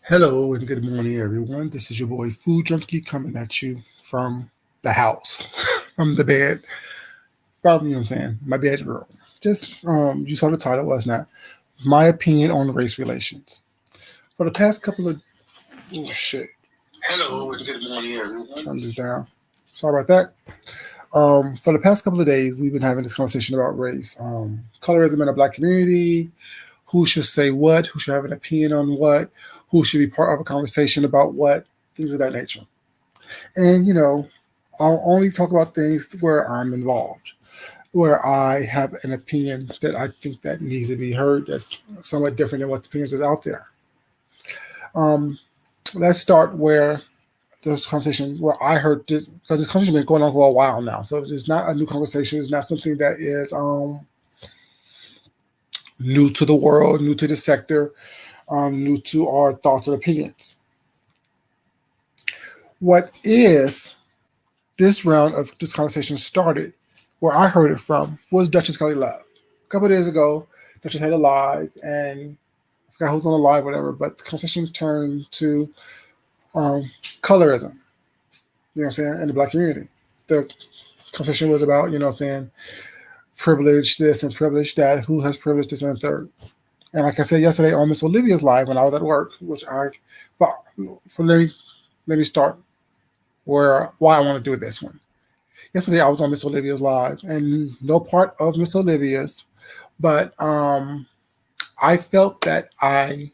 Hello and good morning, everyone. This is your boy Food Junkie coming at you from the house, from the bed, from you know what I'm saying, my bedroom. Just you saw the title was not my opinion on race relations. For the past couple of oh shit. Hello and good morning, everyone. Turn this down. Sorry about that. For the past couple of days, we've been having this conversation about race, colorism in the black community, who should say what, who should have an opinion on what, who should be part of a conversation about what, things of that nature. And, I'll only talk about things where I'm involved, where I have an opinion that I think that needs to be heard that's somewhat different than what the opinions is out there. Um, let's start where this conversation, where I heard this, because this conversation has been going on for a while now. So it's not a new conversation. It's not something that is new to the world, new to the sector, new to our thoughts and opinions. What is this round of this conversation started, where I heard it from, was Duchess Kelly Love. A couple of days ago, Duchess had a live, and I forgot who's on the live, whatever, but the conversation turned to um, colorism, you know what I'm saying, in the black community. The conversation was about, privilege this and privilege that, who has privilege this and the third. And like I said yesterday on Miss Olivia's live when I was at work, but for, let me start where why I want to do this one. Yesterday I was on Miss Olivia's live, and no part of Miss Olivia's, but I felt that I,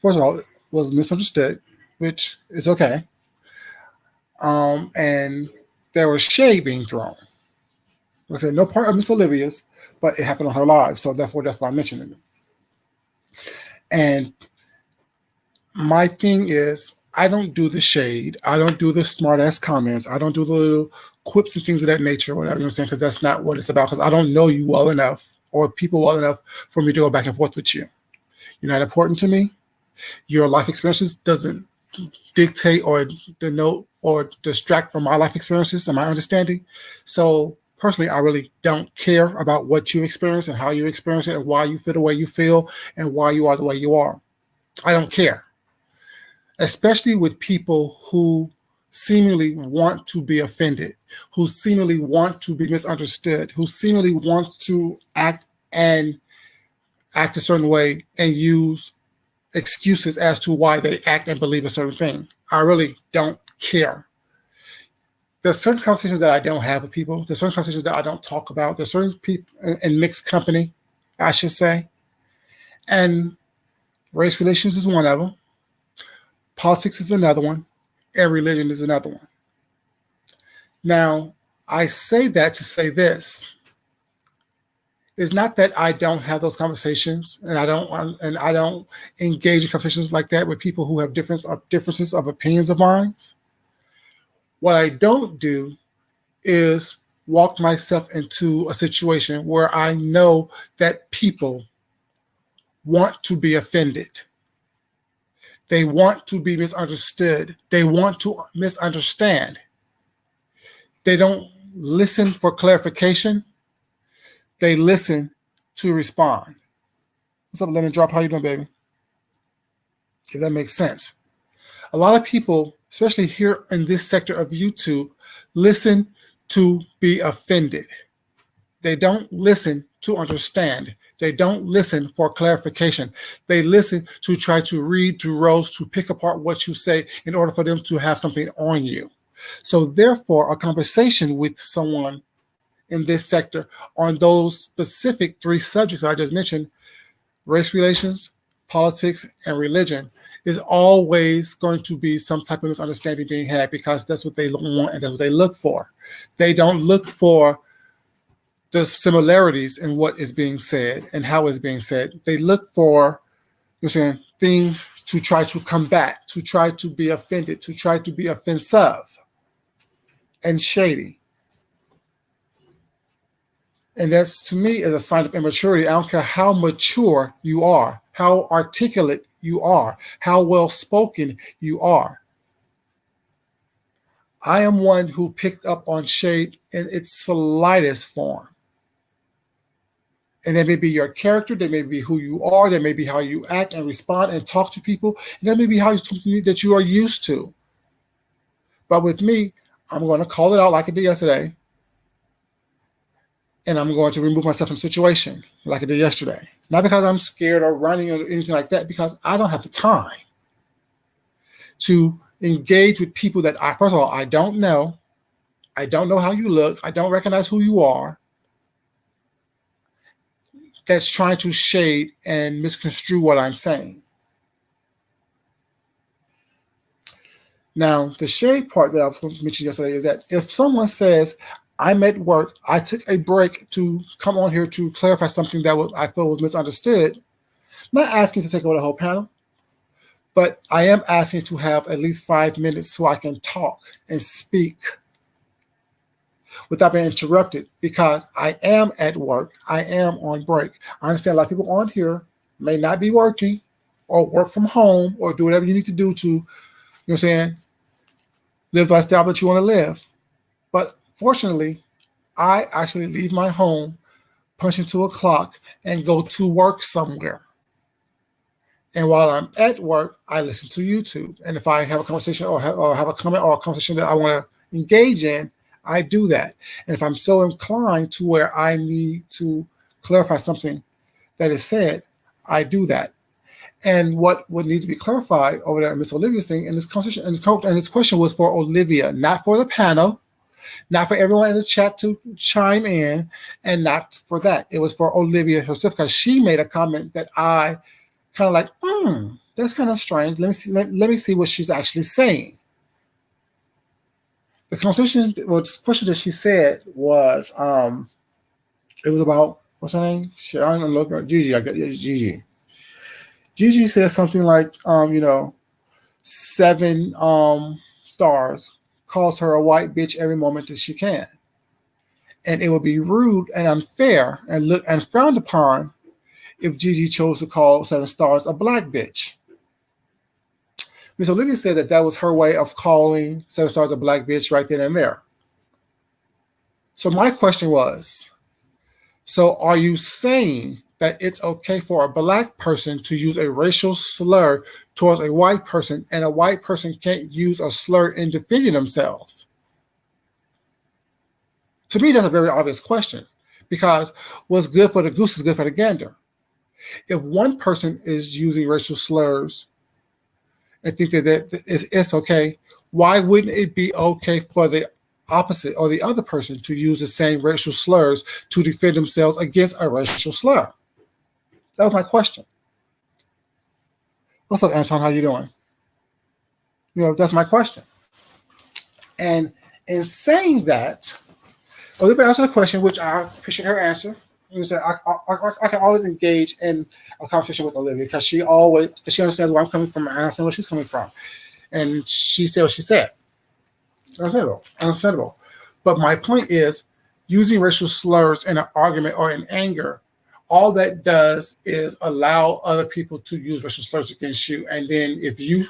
first of all, was misunderstood, which is okay, and there was shade being thrown. Like I said no part of Miss Olivia's, but it happened on her live, so therefore that's why I'm mentioning it. And my thing is, I don't do the shade. I don't do the smart ass comments. I don't do the little quips and things of that nature, whatever, you know what I'm saying? Because that's not what it's about. Because I don't know you well enough or people well enough for me to go back and forth with you. You're not important to me. Your life experiences doesn't dictate or denote or distract from my life experiences and my understanding. So personally, I really don't care about what you experience and how you experience it and why you feel the way you feel and why you are the way you are. I don't care, especially with people who seemingly want to be offended, who seemingly want to be misunderstood, who seemingly want to and act a certain way and use excuses as to why they act and believe a certain thing. I really don't care. There's certain conversations that I don't have with people. There's certain conversations that I don't talk about. There's certain people in mixed company, I should say. And race relations is one of them. Politics is another one. And religion is another one. Now, I say that to say this. It's not that I don't have those conversations and I don't engage in conversations like that with people who have differences of opinions of mine. What I don't do is walk myself into a situation where I know that people want to be offended. They want to be misunderstood. They want to misunderstand. They don't listen for clarification. They listen to respond. What's up, Lemon Drop? How you doing, baby? If that makes sense. A lot of people, especially here in this sector of YouTube, listen to be offended. They don't listen to understand. They don't listen for clarification. They listen to try to read, to roast, to pick apart what you say in order for them to have something on you. So therefore, a conversation with someone in this sector on those specific three subjects I just mentioned, race relations, politics, and religion, is always going to be some type of misunderstanding being had because that's what they want and that's what they look for. They don't look for the similarities in what is being said and how it's being said. They look for, you're saying, things to try to combat, to try to be offended, to try to be offensive and shady. And that's to me is a sign of immaturity. I don't care how mature you are, how articulate you are, how well spoken you are. I am one who picked up on shade in its slightest form. And that may be your character, that may be who you are, that may be how you act and respond and talk to people, and that may be how that you are used to. But with me, I'm going to call it out like I did yesterday, and I'm going to remove myself from the situation like I did yesterday. Not because I'm scared or running or anything like that, because I don't have the time to engage with people that first of all, I don't know. I don't know how you look. I don't recognize who you are. That's trying to shade and misconstrue what I'm saying. Now, the shade part that I mentioned yesterday is that if someone says, I'm at work, I took a break to come on here to clarify something that I feel was misunderstood, I'm not asking to take over the whole panel, but I am asking to have at least 5 minutes so I can talk and speak without being interrupted, because I am at work. I am on break. I understand a lot of people on here may not be working or work from home or do whatever you need to do to, you know what I'm saying, live the lifestyle that you want to live. But fortunately, I actually leave my home, punch into a clock, and go to work somewhere. And while I'm at work, I listen to YouTube. And if I have a conversation or have a comment or a conversation that I want to engage in, I do that. And if I'm so inclined to where I need to clarify something that is said, I do that. And what would need to be clarified over there in Miss Olivia's thing in this conversation, and this question was for Olivia, not for the panel, not for everyone in the chat to chime in, and not for that. It was for Olivia herself, because she made a comment that I kind of like, that's kind of strange. Let me see what she's actually saying. The question that she said was, it was about, what's her name? Sharon and Logan, Gigi. I got Gigi. Gigi said something like, 7 stars calls her a white bitch every moment that she can, and it would be rude and unfair and frowned upon if Gigi chose to call 7 stars a black bitch. Miss Olivia said that was her way of calling 7 stars a black bitch right then and there. So my question was, so are you saying that it's okay for a black person to use a racial slur towards a white person, and a white person can't use a slur in defending themselves? To me, that's a very obvious question, because what's good for the goose is good for the gander. If one person is using racial slurs and think that it's okay, why wouldn't it be okay for the opposite or the other person to use the same racial slurs to defend themselves against a racial slur? That was my question. What's up, Anton? How you doing? That's my question. And in saying that, Olivia answered the question, which I appreciate her answer. I can always engage in a conversation with Olivia, because she understands where I'm coming from and I understand where she's coming from. And she said what she said. Understandable. But my point is, using racial slurs in an argument or in anger, all that does is allow other people to use racial slurs against you. And then if you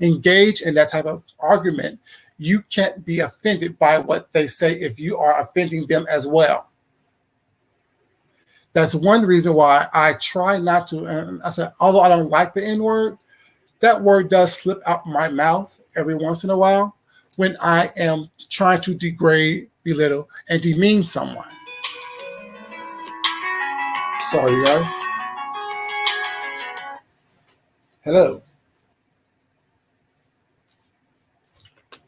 engage in that type of argument, you can't be offended by what they say if you are offending them as well. That's one reason why I try not to. And I said, although I don't like the N-word, that word does slip out my mouth every once in a while when I am trying to degrade, belittle, and demean someone. Sorry, you guys. Hello.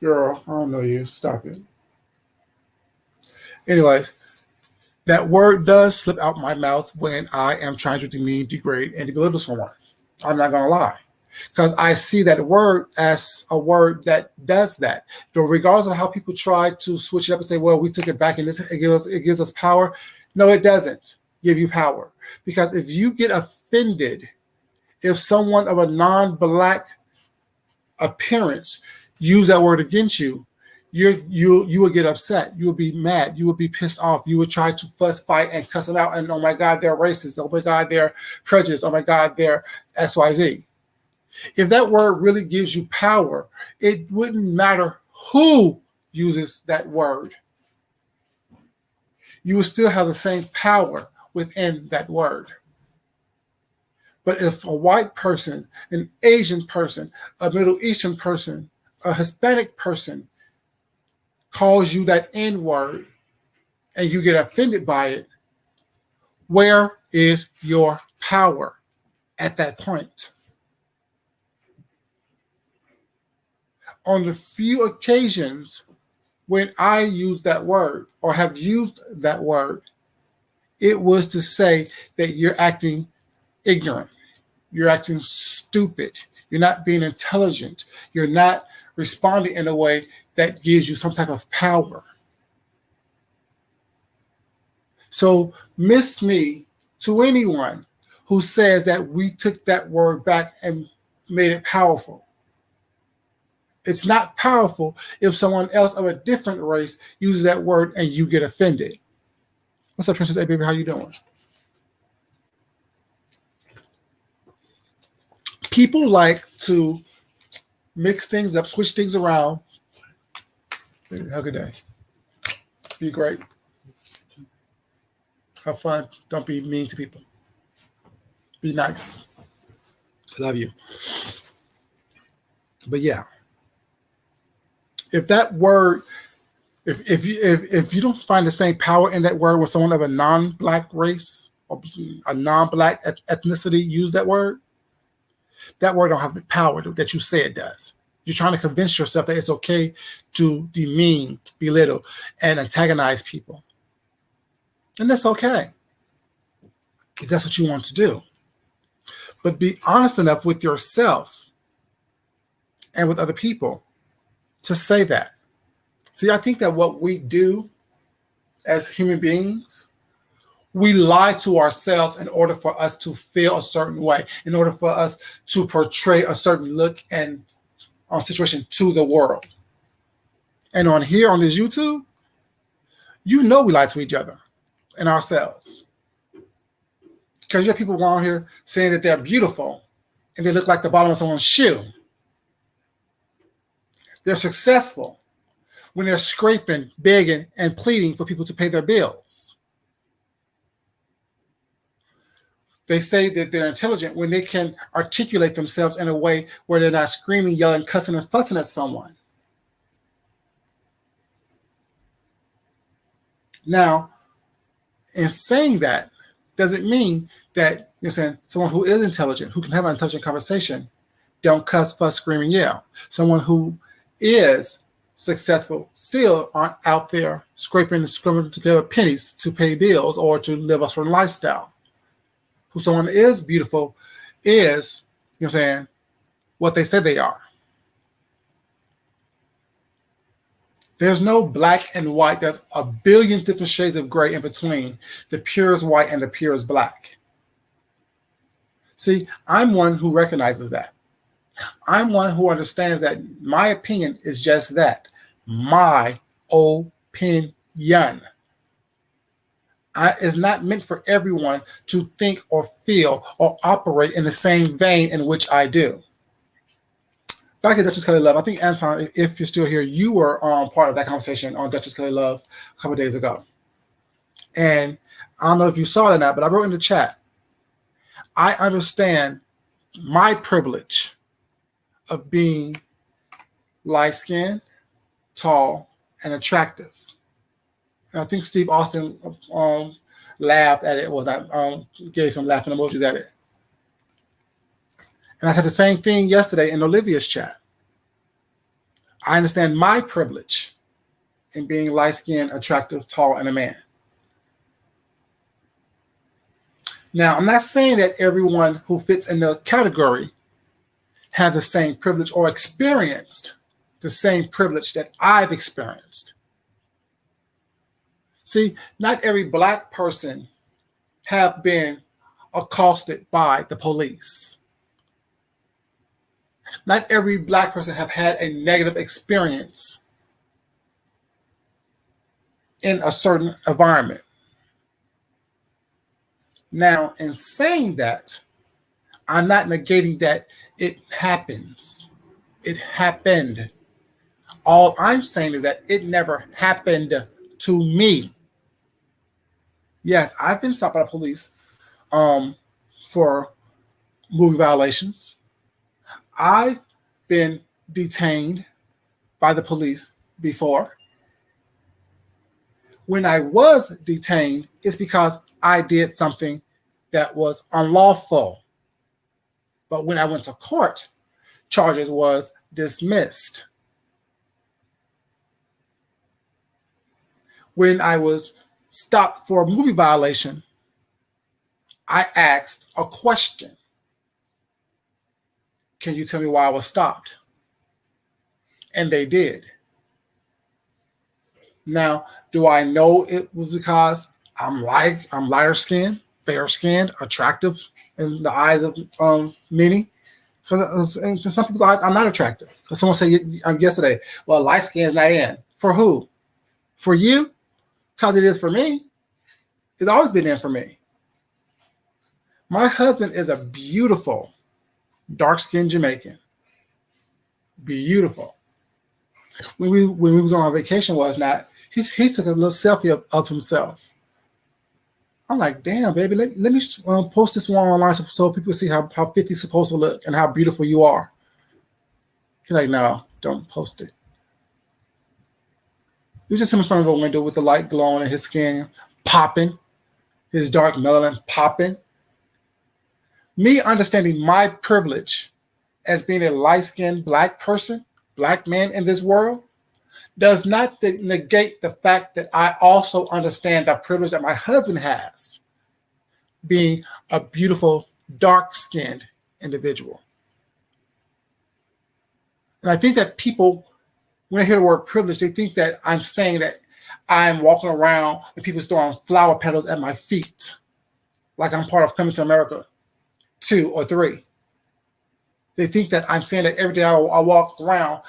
Girl, I don't know you. Stop it. Anyways, that word does slip out my mouth when I am trying to demean, degrade, and belittle someone. I'm not going to lie. Because I see that word as a word that does that. So regardless of how people try to switch it up and say, well, we took it back and it gives us power. No, it doesn't give you power. Because if you get offended, if someone of a non-black appearance use that word against you, you will get upset. You will be mad. You will be pissed off. You will try to fuss, fight, and cuss them out. And oh my God, they're racist. Oh my God, they're prejudiced. Oh my God, they're XYZ. If that word really gives you power, it wouldn't matter who uses that word. You will still have the same power within that word. But if a white person, an Asian person, a Middle Eastern person, a Hispanic person calls you that N word and you get offended by it, where is your power at that point? On the few occasions when I use that word or have used that word, it was to say that you're acting ignorant, you're acting stupid, you're not being intelligent, you're not responding in a way that gives you some type of power. So miss me to anyone who says that we took that word back and made it powerful. It's not powerful if someone else of a different race uses that word and you get offended. What's up, Princess A, baby? How you doing? People like to mix things up, switch things around. Have a good day. Be great. Have fun. Don't be mean to people. Be nice. I love you. But yeah, if that word, if you don't find the same power in that word when someone of a non-black race or a non-black ethnicity use that word don't have the power that you say it does. You're trying to convince yourself that it's okay to demean, belittle, and antagonize people. And that's okay if that's what you want to do. But be honest enough with yourself and with other people to say that. See, I think that what we do as human beings, we lie to ourselves in order for us to feel a certain way, in order for us to portray a certain look and situation to the world. And on here on this YouTube, you know we lie to each other and ourselves. Because you have people around here saying that they're beautiful and they look like the bottom of someone's shoe. They're successful when they're scraping, begging, and pleading for people to pay their bills. They say that they're intelligent when they can articulate themselves in a way where they're not screaming, yelling, cussing, and fussing at someone. Now, in saying that, doesn't mean that you're saying someone who is intelligent, who can have an intelligent conversation, don't cuss, fuss, scream, and yell. Someone who is successful still aren't out there scraping and scrumming together pennies to pay bills or to live a certain lifestyle. Who someone is beautiful is, you know what I'm saying, what they say they are. There's no black and white. There's a billion different shades of gray in between the purest white and the purest black. See, I'm one who recognizes that. I'm one who understands that my opinion is just that, my opinion. It's not meant for everyone to think or feel or operate in the same vein in which I do. Back to Duchess Kelly Love. I think, Anton, if you're still here, you were part of that conversation on Duchess Kelly Love a couple of days ago. And I don't know if you saw it or not, but I wrote in the chat, I understand my privilege of being light-skinned, tall, and attractive. And I think Steve Austin laughed at it. Gave some laughing emojis at it. And I said the same thing yesterday in Olivia's chat. I understand my privilege in being light-skinned, attractive, tall, and a man. Now, I'm not saying that everyone who fits in the category have the same privilege or experienced the same privilege that I've experienced. See, not every black person have been accosted by the police. Not every black person have had a negative experience in a certain environment. Now, in saying that, I'm not negating that it happens. It happened. All I'm saying is that it never happened to me. You Yes, I've been stopped by the police for movie violations. I've been detained by the police before. When I was detained, it's because I did something that was unlawful. But when I went to court, charges was dismissed. When I was stopped for a movie violation, I asked a question. Can you tell me why I was stopped? And they did. Now, do I know it was because I'm lighter skinned, fair skinned, attractive in the eyes of many? Because in some people's eyes, I'm not attractive. Because someone said yesterday, well, light skin is not in. For who? For you? Because it is for me. It's always been in for me. My husband is a beautiful, dark-skinned Jamaican. Beautiful. When we was on our vacation he took a little selfie of himself. I'm like, damn, baby, let me post this one online so people see how 50 is supposed to look and how beautiful you are. He's like, no, don't post it. It was just him in front of a window with the light glowing and his skin popping, his dark melanin popping. Me understanding my privilege as being a light-skinned black person, black man in this world, does not negate the fact that I also understand the privilege that my husband has, being a beautiful, dark-skinned individual. And I think that people, when they hear the word privilege, they think that I'm saying that I'm walking around and people throwing flower petals at my feet, like I'm part of Coming to America 2 or 3. They think that I'm saying that every day I walk around,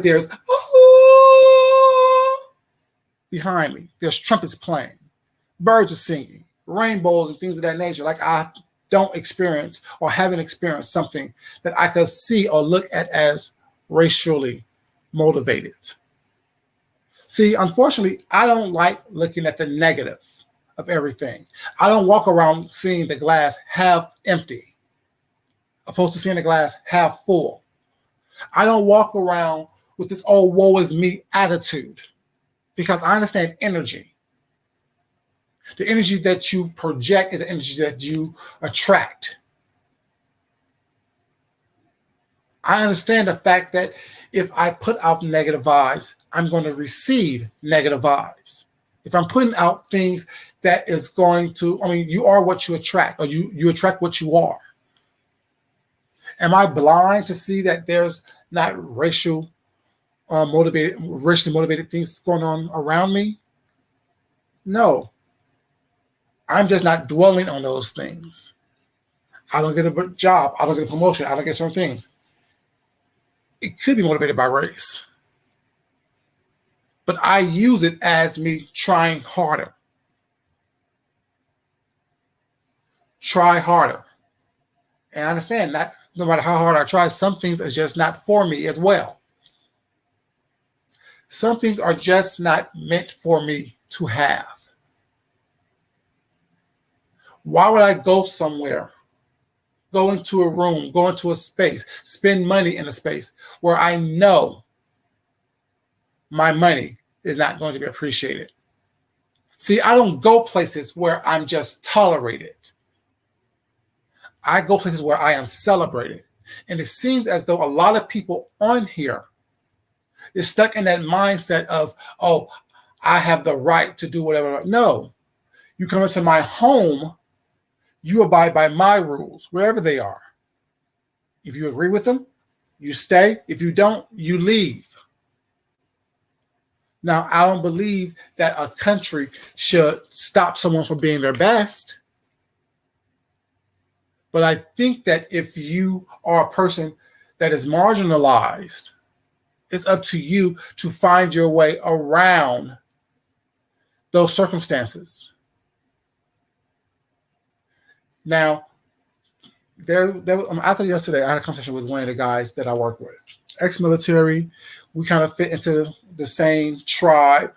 there's behind me. There's trumpets playing, birds are singing, rainbows and things of that nature. Like I don't experience or haven't experienced something that I could see or look at as racially motivated. See, unfortunately, I don't like looking at the negative of everything. I don't walk around seeing the glass half empty, opposed to seeing the glass half full. I don't walk around with this, oh, woe is me attitude, because I understand energy. The energy that you project is the energy that you attract. I understand the fact that if I put out negative vibes, I'm going to receive negative vibes. If I'm putting out things that is going to, you are what you attract, or you attract what you are. Am I blind to see that there's not racially motivated things going on around me? No. I'm just not dwelling on those things. I don't get a job. I don't get a promotion. I don't get certain things. It could be motivated by race. But I use it as me trying harder. Try harder. And I understand that no matter how hard I try, some things are just not for me as well. Some things are just not meant for me to have. Why would I go somewhere, go into a room, go into a space, spend money in a space where I know my money is not going to be appreciated? See, I don't go places where I'm just tolerated. I go places where I am celebrated. And it seems as though a lot of people on here is stuck in that mindset of, oh, I have the right to do whatever. No, you come into my home, you abide by my rules, wherever they are. If you agree with them, you stay. If you don't, you leave. Now, I don't believe that a country should stop someone from being their best. But I think that if you are a person that is marginalized, it's up to you to find your way around those circumstances. Now, after yesterday, I had a conversation with one of the guys that I work with. Ex-military, we kind of fit into the same tribe,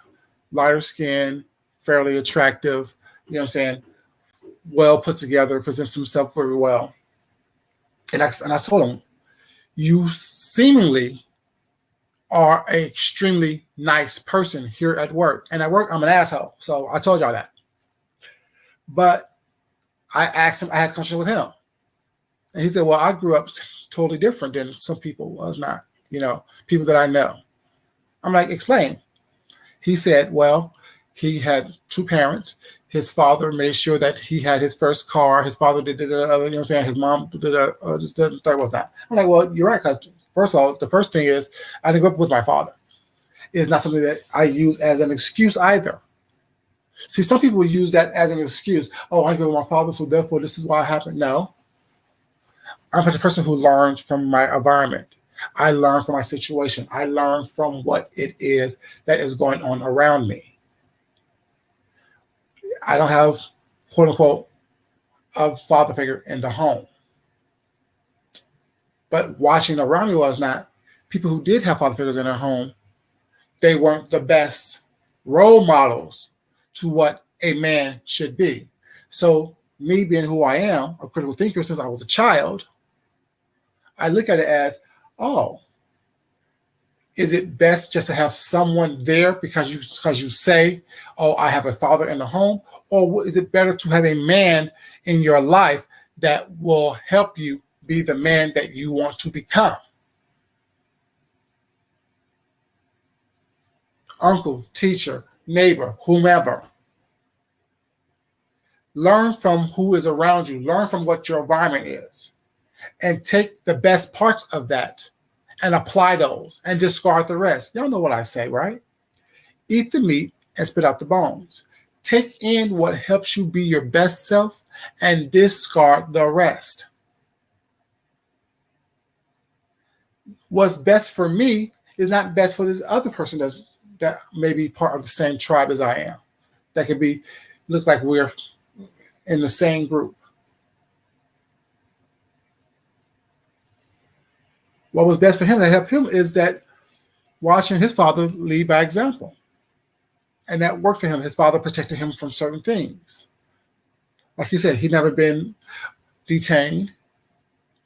lighter skin, fairly attractive, you know what I'm saying, well put together, presents himself very well. And I told him, you seemingly are an extremely nice person here at work. And at work, I'm an asshole. So I told y'all that. But I asked him, I had a conversation with him. And he said, well, I grew up totally different than some people was not, people that I know. I'm like, explain. He said, well, he had two parents. His father made sure that he had his first car. His father did this, you know what I'm saying? His mom did just the third was not. I'm like, well, you're right, because first of all, the first thing is I didn't grow up with my father. It's not something that I use as an excuse either. See, some people use that as an excuse. Oh, I grew up with my father, so therefore this is why it happened. No. I'm the person who learns from my environment. I learn from my situation. I learn from what it is that is going on around me. I don't have, quote unquote, a father figure in the home. But watching around me was not people who did have father figures in their home. They weren't the best role models to what a man should be. So me being who I am, a critical thinker since I was a child, I look at it as, oh, is it best just to have someone there because you say, oh, I have a father in the home? Or is it better to have a man in your life that will help you be the man that you want to become? Uncle, teacher, neighbor, whomever. Learn from who is around you. Learn from what your environment is. And take the best parts of that and apply those and discard the rest. Y'all know what I say, right? Eat the meat and spit out the bones. Take in what helps you be your best self and discard the rest. What's best for me is not best for this other person that may be part of the same tribe as I am. That could look like we're in the same group. What was best for him to help him is that watching his father lead by example. And that worked for him. His father protected him from certain things. Like you said, he'd never been detained.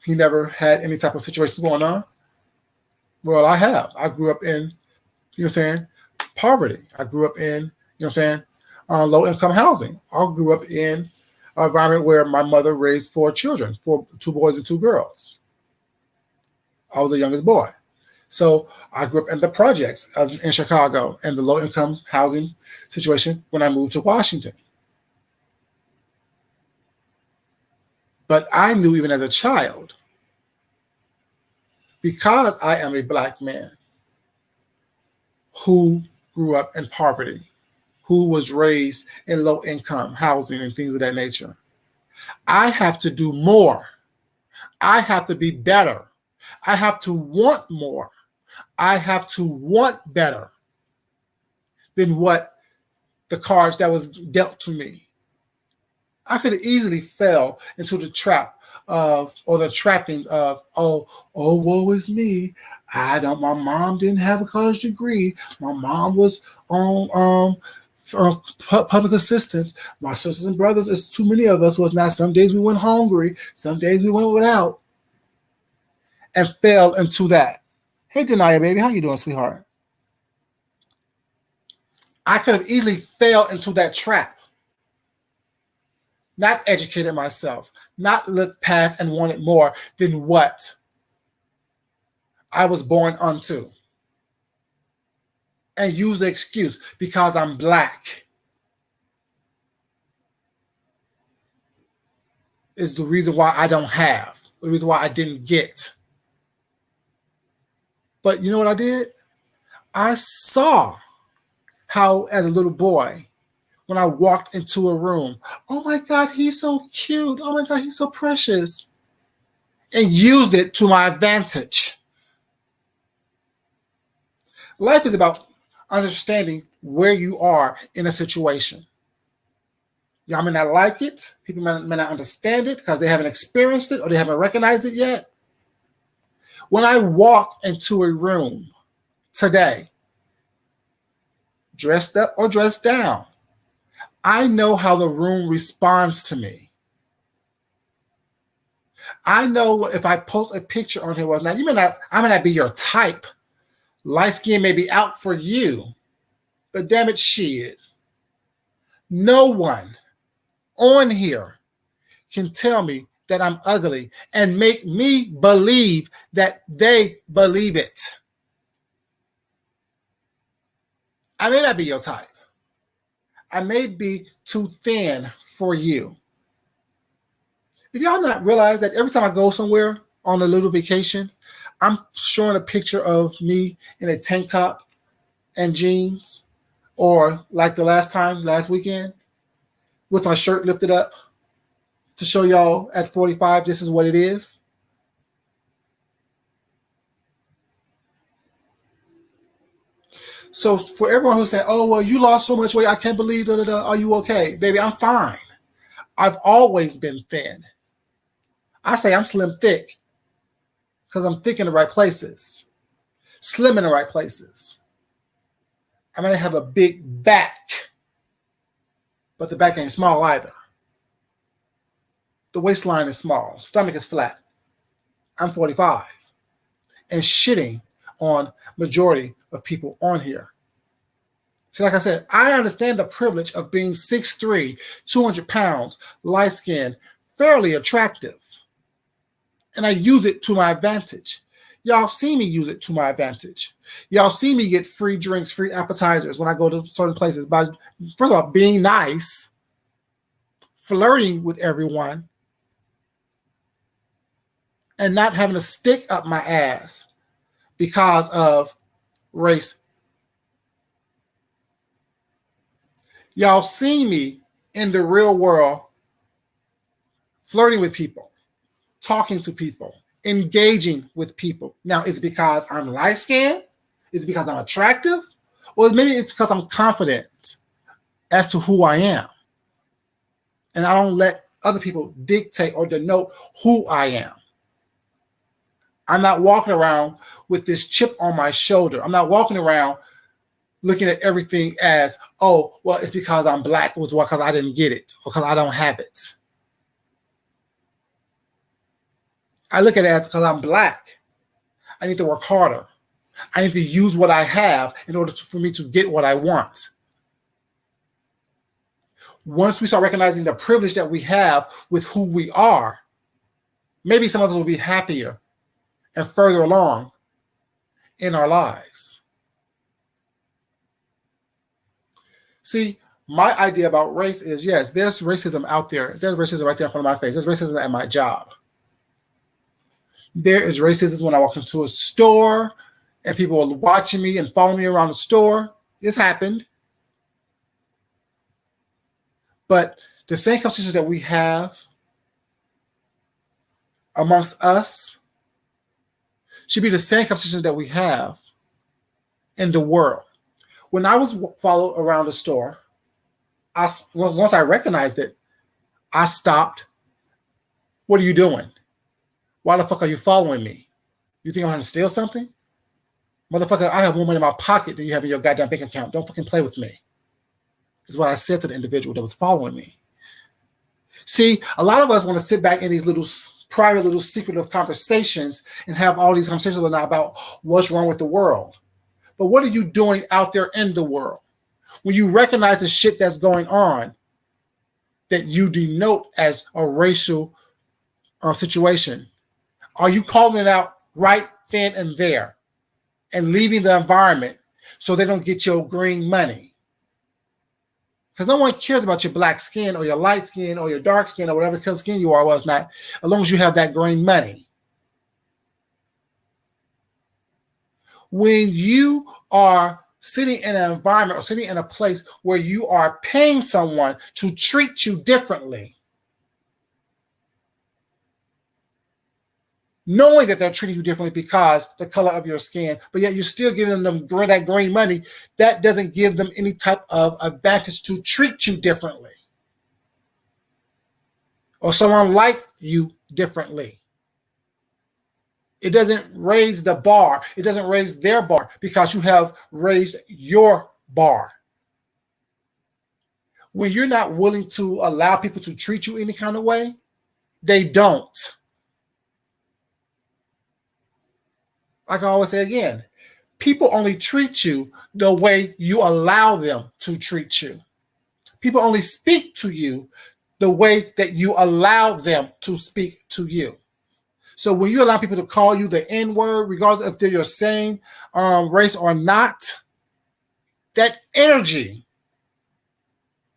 He never had any type of situations going on. Well, I have. I grew up in, poverty. I grew up in, low income housing. I grew up in an environment where my mother raised 4 children, 2 boys and 2 girls. I was the youngest boy. So I grew up in the projects in Chicago and the low-income housing situation when I moved to Washington. But I knew even as a child, because I am a Black man who grew up in poverty, who was raised in low-income housing and things of that nature, I have to do more. I have to be better. I have to want more. I have to want better than what the cards that was dealt to me. I could have easily fell into the trap of, or the trappings of, oh, woe is me. My mom didn't have a college degree. My mom was on public assistance. My sisters and brothers, it's too many of us was not. Some days we went hungry. Some days we went without. And fell into that. Hey, Denia, baby, how you doing, sweetheart? I could have easily fell into that trap. Not educated myself, not looked past and wanted more than what I was born unto. And use the excuse because I'm Black is the reason why I don't have, the reason why I didn't get. But you know what I did? I saw how, as a little boy, when I walked into a room, oh my God, he's so cute. Oh my God, he's so precious. And used it to my advantage. Life is about understanding where you are in a situation. Y'all may not like it. People may not understand it because they haven't experienced it or they haven't recognized it yet. When I walk into a room today, dressed up or dressed down, I know how the room responds to me. I know if I post a picture on here, now I may not be your type. Light skin may be out for you, but damn it, shit. No one on here can tell me that I'm ugly and make me believe that they believe it. I may not be your type. I may be too thin for you. If y'all not realize that every time I go somewhere on a little vacation, I'm showing a picture of me in a tank top and jeans, or like the last weekend, with my shirt lifted up to show y'all at 45, this is what it is. So for everyone who's saying, oh, well, you lost so much weight, I can't believe, are you okay? Baby, I'm fine. I've always been thin. I say I'm slim thick because I'm thick in the right places, slim in the right places. I mean, I have a big back, but the back ain't small either. The waistline is small, stomach is flat. I'm 45 and shitting on majority of people on here. See, like I said, I understand the privilege of being 6'3", 200 pounds, light-skinned, fairly attractive. And I use it to my advantage. Y'all see me use it to my advantage. Y'all see me get free drinks, free appetizers when I go to certain places by, first of all, being nice, flirting with everyone, and not having a stick up my ass because of race. Y'all see me in the real world flirting with people, talking to people, engaging with people. Now, it's because I'm light-skinned? It's because I'm attractive? Or maybe it's because I'm confident as to who I am. And I don't let other people dictate or denote who I am. I'm not walking around with this chip on my shoulder. I'm not walking around looking at everything as, oh, well, it's because I'm black, or because I didn't get it, or because I don't have it. I look at it as because I'm black. I need to work harder. I need to use what I have in order for me to get what I want. Once we start recognizing the privilege that we have with who we are, maybe some of us will be happier and further along in our lives. See, my idea about race is, yes, there's racism out there. There's racism right there in front of my face. There's racism at my job. There is racism when I walk into a store and people are watching me and following me around the store. It's happened. But the same conversations that we have amongst us should be the same conversations that we have in the world. When I was followed around the store, once I recognized it, I stopped. What are you doing? Why the fuck are you following me? You think I'm going to steal something? Motherfucker, I have more money in my pocket than you have in your goddamn bank account. Don't fucking play with me. Is what I said to the individual that was following me. See, a lot of us want to sit back in these little private, little secretive conversations and have all these conversations about what's wrong with the world. But what are you doing out there in the world? When you recognize the shit that's going on that you denote as a racial situation, are you calling it out right then and there and leaving the environment so they don't get your green money? Because no one cares about your black skin or your light skin or your dark skin or whatever color skin you are, was not, as long as you have that green money. When you are sitting in an environment or sitting in a place where you are paying someone to treat you differently, knowing that they're treating you differently because the color of your skin, but yet you're still giving them that green money, that doesn't give them any type of advantage to treat you differently or someone like you differently. It doesn't raise the bar. It doesn't raise their bar because you have raised your bar. when you're not willing to allow people to treat you any kind of way, they don't. Like I always say again, people only treat you the way you allow them to treat you. People only speak to you the way that you allow them to speak to you. So when you allow people to call you the N-word, regardless if they're your same race or not, that energy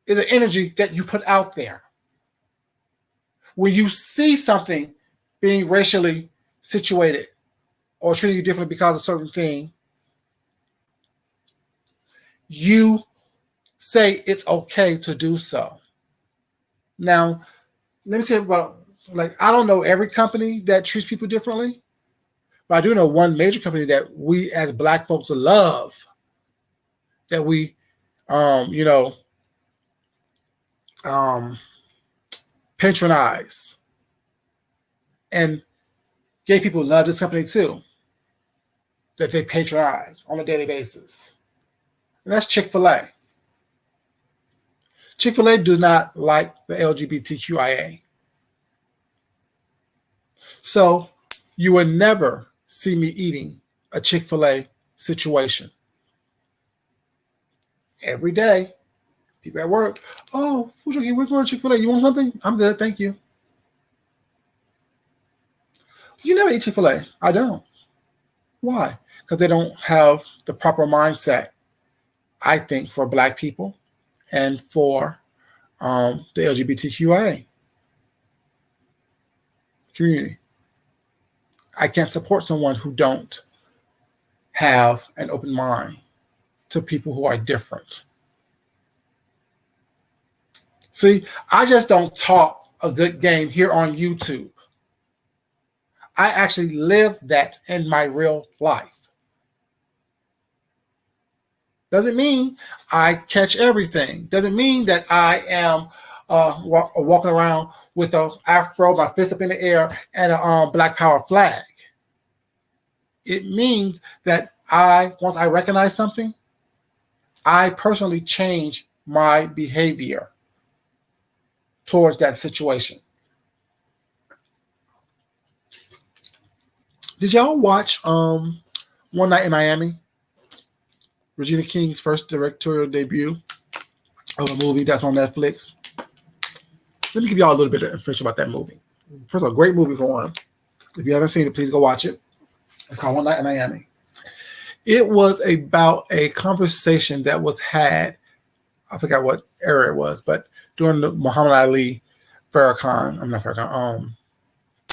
is an energy that you put out there. When you see something being racially situated or treating you differently because of a certain thing, you say it's okay to do so. Now, let me tell you about, I don't know every company that treats people differently, but I do know one major company that we as Black folks love, that we, patronize. And gay people love this company too, that they patronize on a daily basis. And that's Chick-fil-A. Chick-fil-A does not like the LGBTQIA. So you will never see me eating a Chick-fil-A situation. Every day, people at work, oh, we're going to Chick-fil-A. You want something? I'm good, thank you. You never eat Chick-fil-A. I don't. Why? Because they don't have the proper mindset, I think, for Black people and for the LGBTQIA community. I can't support someone who don't have an open mind to people who are different. See, I just don't talk a good game here on YouTube. I actually live that in my real life. Doesn't mean I catch everything. Doesn't mean that I am walking around with an afro, my fist up in the air, and a Black Power flag. It means that once I recognize something, I personally change my behavior towards that situation. Did y'all watch One Night in Miami? Regina King's first directorial debut of a movie that's on Netflix. Let me give y'all a little bit of information about that movie. First of all, great movie for one. If you haven't seen it, please go watch it. It's called One Night in Miami. It was about a conversation that was had, I forgot what era it was, but during the Muhammad Ali,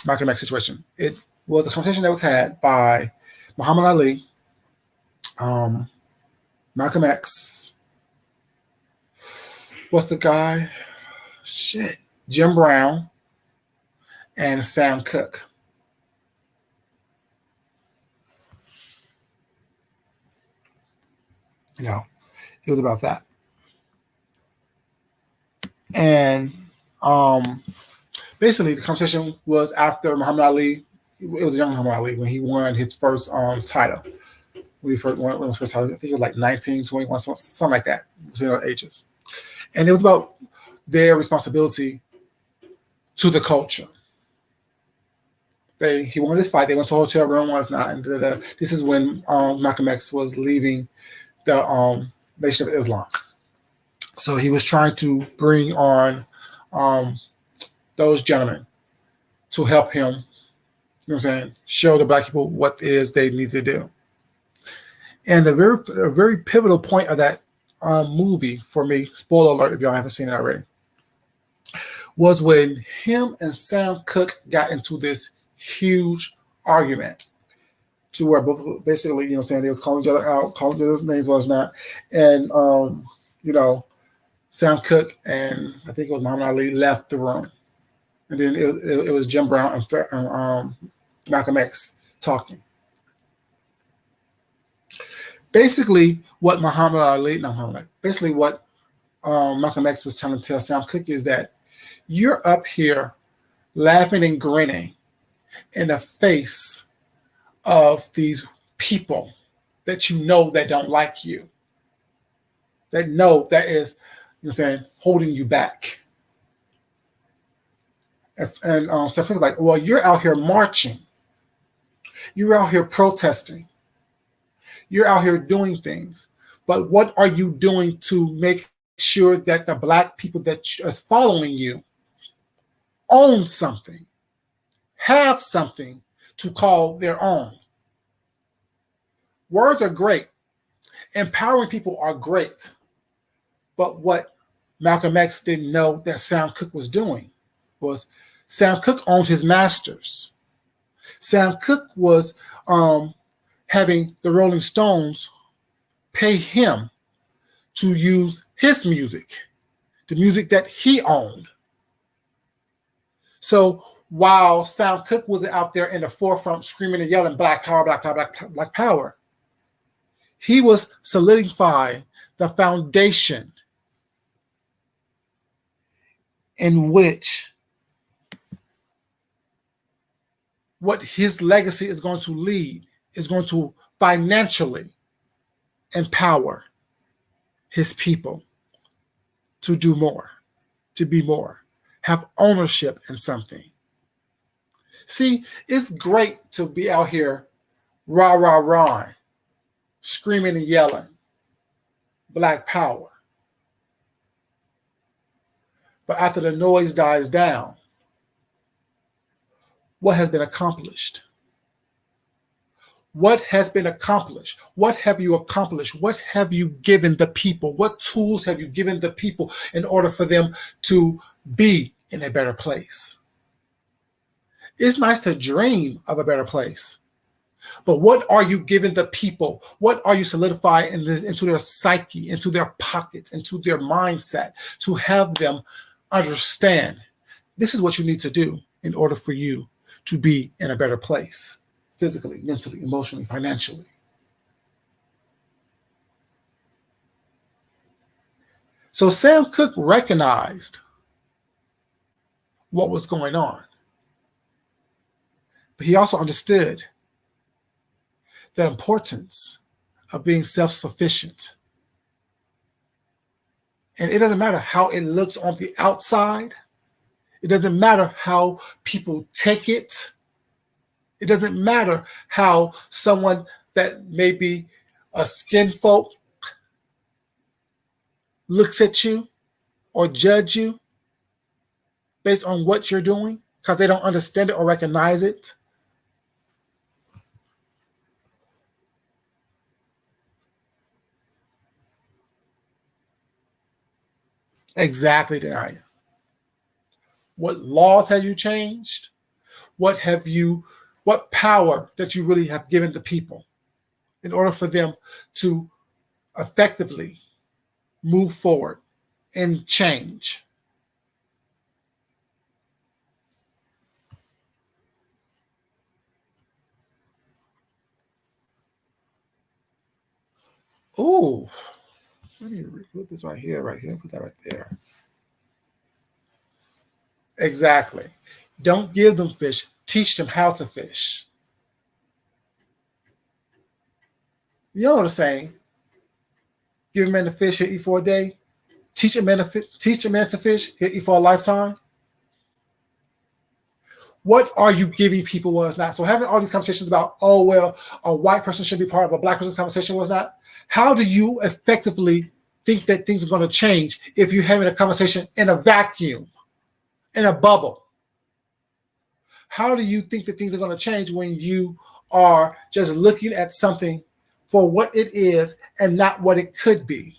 Malcolm X situation. It was a conversation that was had by Muhammad Ali, Malcolm X, what's the guy? Jim Brown, and Sam Cooke. It was about that. And basically the conversation was after Muhammad Ali, it was a young Muhammad Ali when he won his first title. When he first won his first title, I think it was like 19, 21, something like that, ages. And it was about their responsibility to the culture. He won this fight. They went to a hotel room, was not. And this is when Malcolm X was leaving the Nation of Islam. So he was trying to bring on those gentlemen to help him, show the Black people what it is they need to do. And a very pivotal point of that movie for me, spoiler alert if y'all haven't seen it already, was when him and Sam Cooke got into this huge argument to where both basically, they was calling each other out, calling each other's names, was not. And, Sam Cooke and I think it was Muhammad Ali left the room. And then it was Jim Brown and Malcolm X talking. Basically, what Malcolm X was trying to tell Sam Cooke is that you're up here laughing and grinning in the face of these people that that don't like you, that know that is You know what I'm saying? Holding you back. And some people are like, well, you're out here marching. You're out here protesting. You're out here doing things. But what are you doing to make sure that the Black people that are following you own something, have something to call their own? Words are great. Empowering people are great. But what Malcolm X didn't know that Sam Cooke was doing was Sam Cooke owned his masters. Sam Cooke was having the Rolling Stones pay him to use his music, the music that he owned. So while Sam Cooke was out there in the forefront screaming and yelling, Black power, Black power, Black power, he was solidifying the foundation in which what his legacy is going to lead is going to financially empower his people to do more, to be more, have ownership in something. See, it's great to be out here rah, rah, rah, screaming and yelling, Black power. But after the noise dies down, what has been accomplished? What has been accomplished? What have you accomplished? What have you given the people? What tools have you given the people in order for them to be in a better place? It's nice to dream of a better place, but what are you giving the people? What are you solidifying into their psyche, into their pockets, into their mindset to have them understand this is what you need to do in order for you to be in a better place, physically, mentally, emotionally, financially? So Sam Cooke recognized what was going on, but he also understood the importance of being self-sufficient. And it doesn't matter how it looks on the outside. It doesn't matter how people take it. It doesn't matter how someone that may be a skin folk looks at you or judge you based on what you're doing because they don't understand it or recognize it. Exactly, Denia. What laws have you changed? What power that you really have given the people in order for them to effectively move forward and change? Oh, let me put this right here, put that right there. Exactly. Don't give them fish, teach them how to fish. You know what I'm saying? Give a man a fish, he'll eat for a day. Teach a man to fish, he'll eat for a lifetime. What are you giving people was not? So having all these conversations about, oh, well, a white person should be part of a Black person's conversation was not. How do you effectively think that things are going to change if you're having a conversation in a vacuum, in a bubble? How do you think that things are going to change when you are just looking at something for what it is and not what it could be?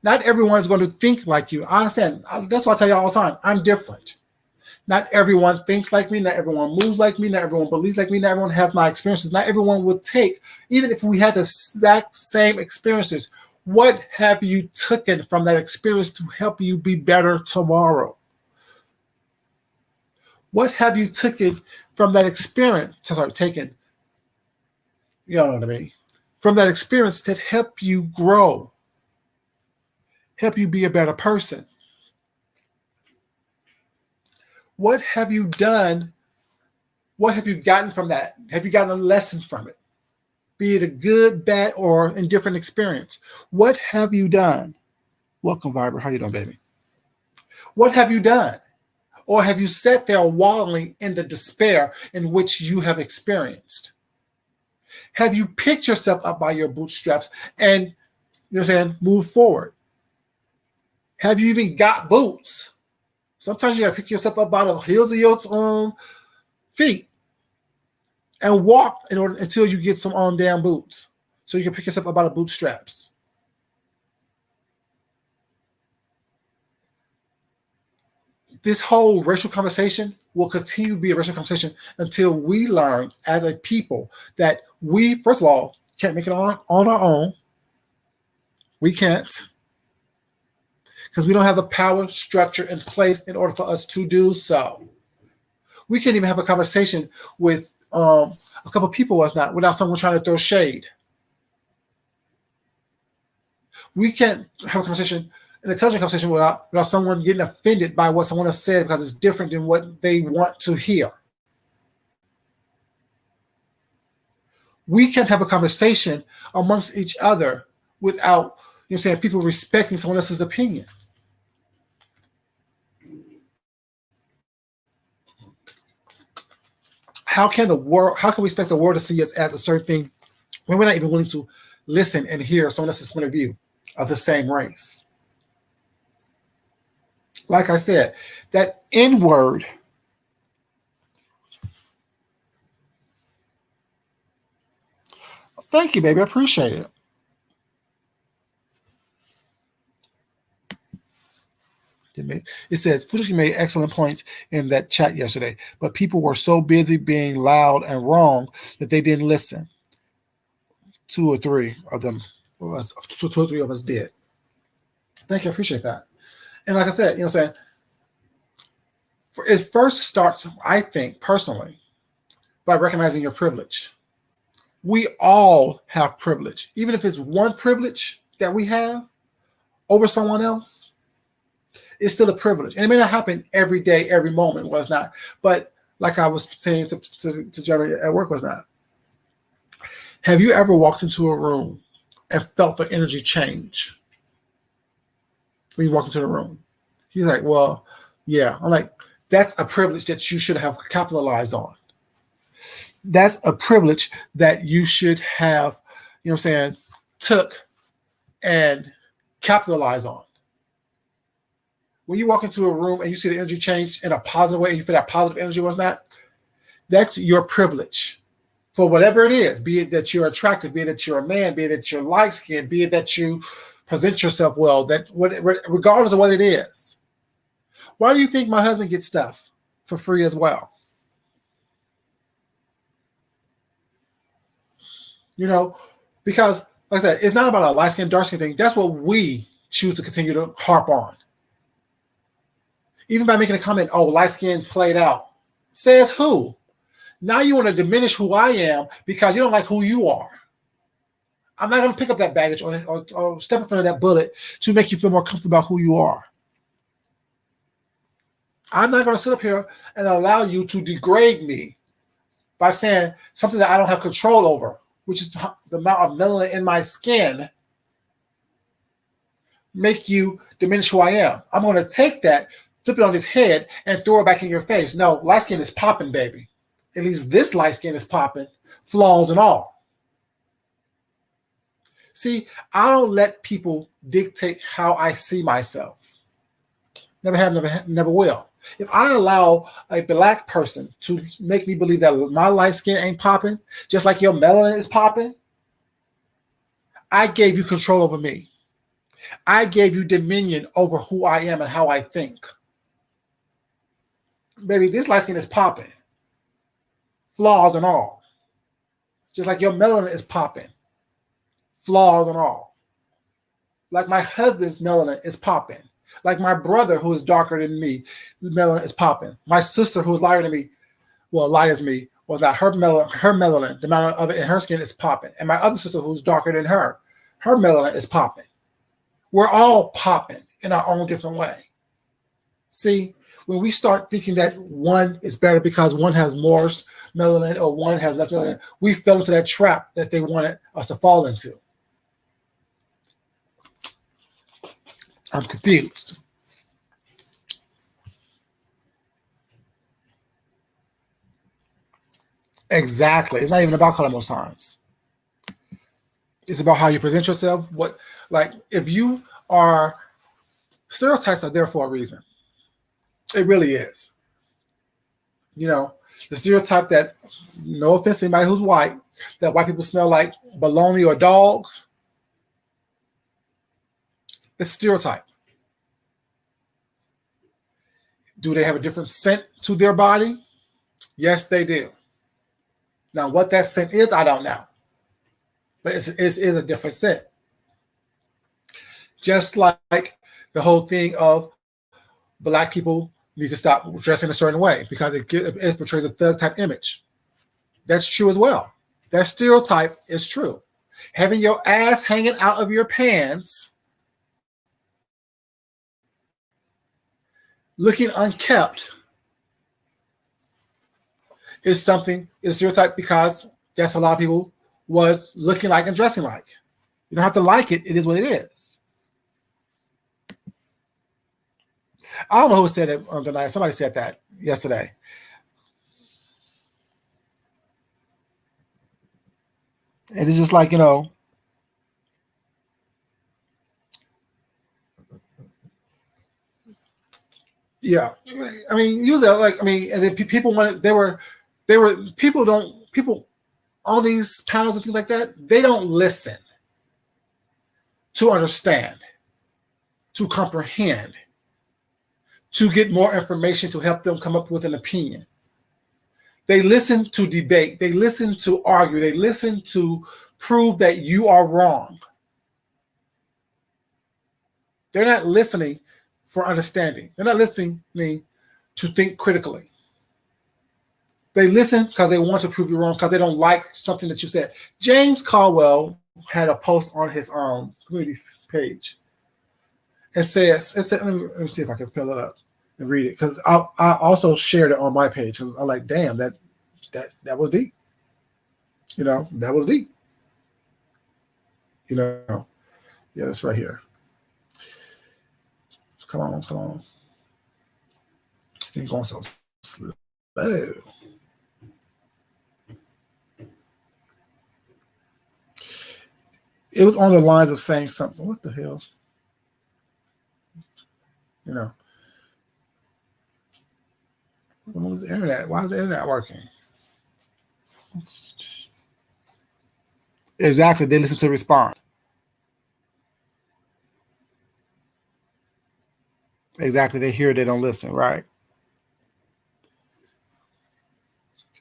Not everyone is going to think like you. I understand. That's why I tell you all the time, I'm different. Not everyone thinks like me. Not everyone moves like me. Not everyone believes like me. Not everyone has my experiences. Not everyone would take, even if we had the exact same experiences, what have you taken from that experience to help you be better tomorrow? What have you taken from that experience? Taken, you know what I mean? From that experience that help you grow, help you be a better person. What have you done? What have you gotten from that? Have you gotten a lesson from it? be it a good, bad, or indifferent experience. What have you done? Welcome, Viber. How you doing, baby? What have you done? Or have you sat there wallowing in the despair in which you have experienced? Have you picked yourself up by your bootstraps and, you know what I'm saying, move forward? Have you even got boots? Sometimes you got to pick yourself up by the heels of your feet and walk in order until you get some damn boots, so you can pick yourself up by the bootstraps. This whole racial conversation will continue to be a racial conversation until we learn as a people that we, first of all, can't make it on our own. We can't, because we don't have the power structure in place in order for us to do so. We can't even have a conversation with a couple of people without someone trying to throw shade. We can't have a conversation, an intelligent conversation, without someone getting offended by what someone else said because it's different than what they want to hear. We can't have a conversation amongst each other without, you know, saying people respecting someone else's opinion. How can we expect the world to see us as a certain thing when we're not even willing to listen and hear someone else's point of view of the same race? Like I said, that N word thank you, baby. I appreciate it. It says, Fuji made excellent points in that chat yesterday, but people were so busy being loud and wrong that they didn't listen. Two or three of us did. Thank you. I appreciate that. And like I said, you know what I'm saying? It first starts, I think, personally, by recognizing your privilege. We all have privilege. Even if it's one privilege that we have over someone else, it's still a privilege. And it may not happen every day, every moment, was not. But like I was saying to Jeremy at work, was not. Have you ever walked into a room and felt the energy change when you walk into the room? He's like, well, yeah. I'm like, that's a privilege that you should have capitalized on. That's a privilege that you should have, you know what I'm saying, took and capitalize on. When you walk into a room and you see the energy change in a positive way and you feel that positive energy was not, that's your privilege for whatever it is, be it that you're attractive, be it that you're a man, be it that you're light-skinned, be it that you present yourself well, regardless of what it is. Why do you think my husband gets stuff for free as well? You know, because like I said, it's not about a light skin, dark skin thing. That's what we choose to continue to harp on. Even by making a comment, oh, light skin's played out. Says who? Now you want to diminish who I am because you don't like who you are. I'm not going to pick up that baggage or step in front of that bullet to make you feel more comfortable about who you are. I'm not going to sit up here and allow you to degrade me by saying something that I don't have control over, which is the amount of melanin in my skin, make you diminish who I am. I'm going to take that, flip it on his head, and throw it back in your face. No, light skin is popping, baby. At least this light skin is popping, flaws and all. See, I don't let people dictate how I see myself. Never have, never will. If I allow a black person to make me believe that my light skin ain't popping, just like your melanin is popping, I gave you control over me. I gave you dominion over who I am and how I think. Baby, this light skin is popping. Flaws and all. Just like your melanin is popping. Flaws and all. Like my husband's melanin is popping. Like my brother, who is darker than me, the melanin is popping. My sister, who is lighter than me, well, lighter than me, was not her melanin, the amount of it in her skin is popping. And my other sister, who's darker than her melanin is popping. We're all popping in our own different way. See, when we start thinking that one is better because one has more melanin or one has less melanin. We fell into that trap that they wanted us to fall into. I'm confused. Exactly. It's not even about color most times. It's about how you present yourself. If you are, stereotypes are there for a reason. It really is. The stereotype that, no offense to anybody who's white, that white people smell like bologna or dogs. It's a stereotype. Do they have a different scent to their body? Yes, they do. Now, what that scent is, I don't know. But it is a different scent. Just like the whole thing of Black people need to stop dressing a certain way because it portrays a thug type image. That's true as well. That stereotype is true. Having your ass hanging out of your pants, looking unkept, is a stereotype because that's a lot of people was looking like and dressing like. You don't have to like it. It is what it is. I don't know who said it on the night. Somebody said that yesterday. And it's just like, yeah. I mean, usually, and then people wanted, people on these panels and things like that, they don't listen to understand, to comprehend, to get more information to help them come up with an opinion. They listen to debate. They listen to argue. They listen to prove that you are wrong. They're not listening for understanding. They're not listening to think critically. They listen because they want to prove you wrong, because they don't like something that you said. James Caldwell had a post on his community page. It said, let me see if I can pull it up and read it, because I also shared it on my page, because I'm like, damn, that was deep. That was deep. Yeah, that's right here. Come on. This thing going so slow. It was on the lines of saying something. What the hell? What was the internet? Why is the internet working? Exactly. They listen to respond. Exactly. They hear, they don't listen. Right.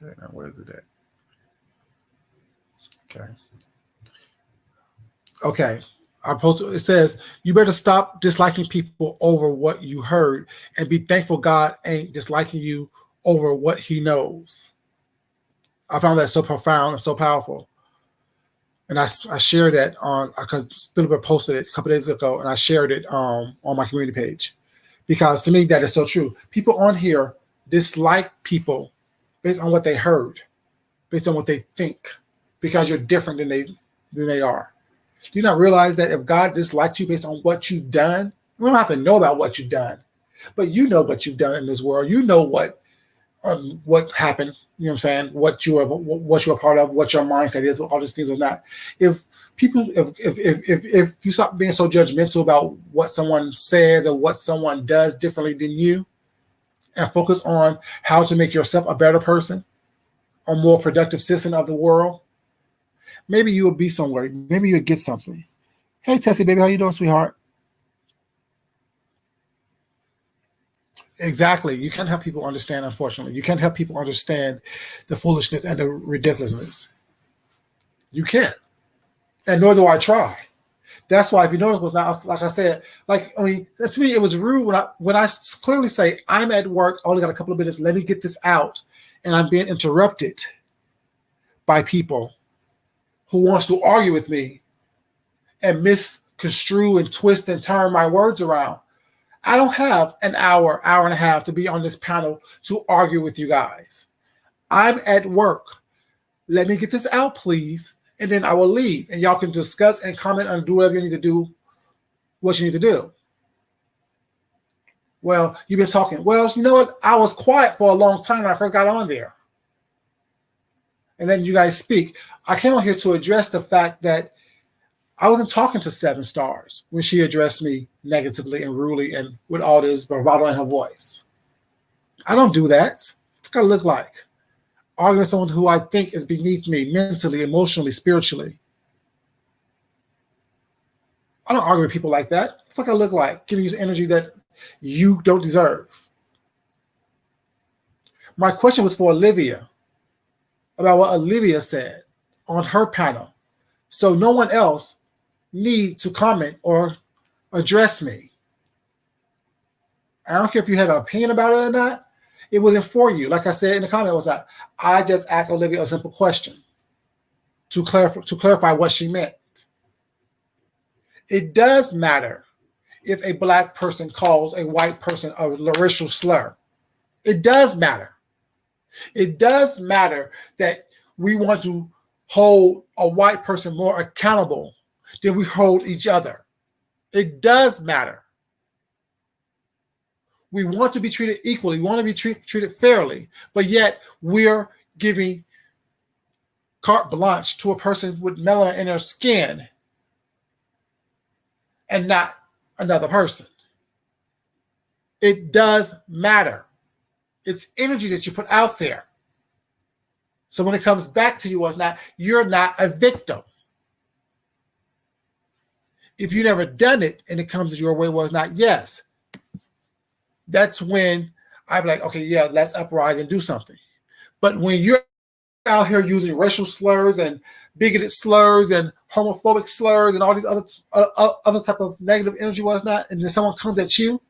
Okay. Now where is it at? Okay. It says, you better stop disliking people over what you heard and be thankful God ain't disliking you over what he knows. I found that so profound and so powerful. And I shared that because Philip posted it a couple days ago, and I shared it on my community page, because to me that is so true. People on here dislike people based on what they heard, based on what they think, because you're different than they are. Do you not realize that if God disliked you based on what you've done, we don't have to know about what you've done, but you know what you've done in this world. You know what happened. You know what I'm saying? What you're a part of, what your mindset is, all these things or not. If you stop being so judgmental about what someone says or what someone does differently than you, and focus on how to make yourself a better person, a more productive citizen of the world, maybe you will be somewhere. Maybe you'll get something. Hey, Tessie, baby, how you doing, sweetheart? Exactly. You can't help people understand, unfortunately. You can't help people understand the foolishness and the ridiculousness. You can't. And nor do I try. That's why, if you notice, was not, like I said, to me, it was rude when I clearly say, I'm at work, only got a couple of minutes, let me get this out, and I'm being interrupted by people who wants to argue with me and misconstrue and twist and turn my words around. I don't have an hour and a half to be on this panel to argue with you guys. I'm at work. Let me get this out, please. And then I will leave. And y'all can discuss and comment and do whatever you need to do, what you need to do. Well, you've been talking. Well, you know what? I was quiet for a long time when I first got on there. And then you guys speak. I came on here to address the fact that I wasn't talking to 7 stars when she addressed me negatively and rudely and with all this bravado in her voice. I don't do that. What do I look like? Arguing with someone who I think is beneath me mentally, emotionally, spiritually. I don't argue with people like that. What the fuck I look like? Giving you energy that you don't deserve. My question was for Olivia about what Olivia said on her panel. So no one else needs to comment or address me. I don't care if you had an opinion about it or not. It wasn't for you. Like I said in the comment, it was not. I just asked Olivia a simple question to clarify what she meant. It does matter if a black person calls a white person a racial slur. It does matter. It does matter that we want to hold a white person more accountable than we hold each other. It does matter. We want to be treated equally. We want to be treated fairly, but yet we're giving carte blanche to a person with melanin in their skin and not another person. It does matter. It's energy that you put out there. So when it comes back to you, you're not a victim. If you never done it and it comes your way, was not yes. That's when I'm like, okay, yeah, let's uprise and do something. But when you're out here using racial slurs and bigoted slurs and homophobic slurs and all these other type of negative energy, was not, and then someone comes at you,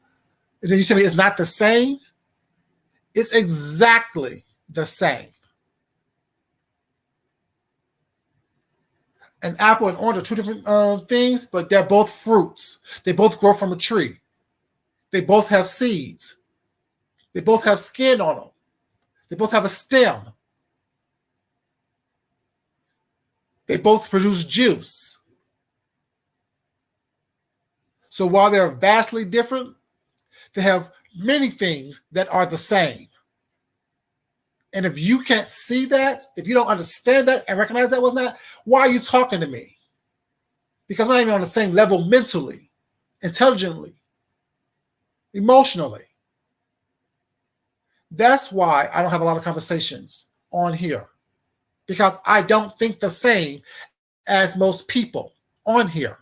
and then you tell me it's not the same. It's exactly the same. An apple and orange are two different things, but they're both fruits. They both grow from a tree. They both have seeds. They both have skin on them. They both have a stem. They both produce juice. So while they're vastly different, they have many things that are the same. And if you can't see that, if you don't understand that and recognize that was not, why are you talking to me? Because we're not even on the same level mentally, intelligently, emotionally. That's why I don't have a lot of conversations on here, because I don't think the same as most people on here.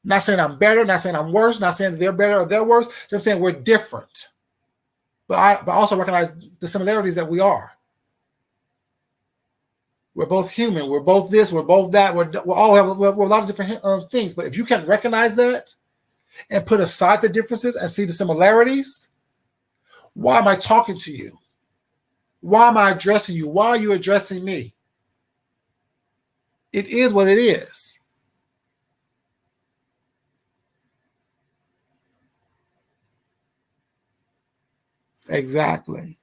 Not saying I'm better, not saying I'm worse, not saying that they're better or they're worse. I'm saying we're different. But I also recognize the similarities that we are. We're both human. We're both this. We're both that. We're a lot of different things. But if you can recognize that and put aside the differences and see the similarities, why am I talking to you? Why am I addressing you? Why are you addressing me? It is what it is. Exactly.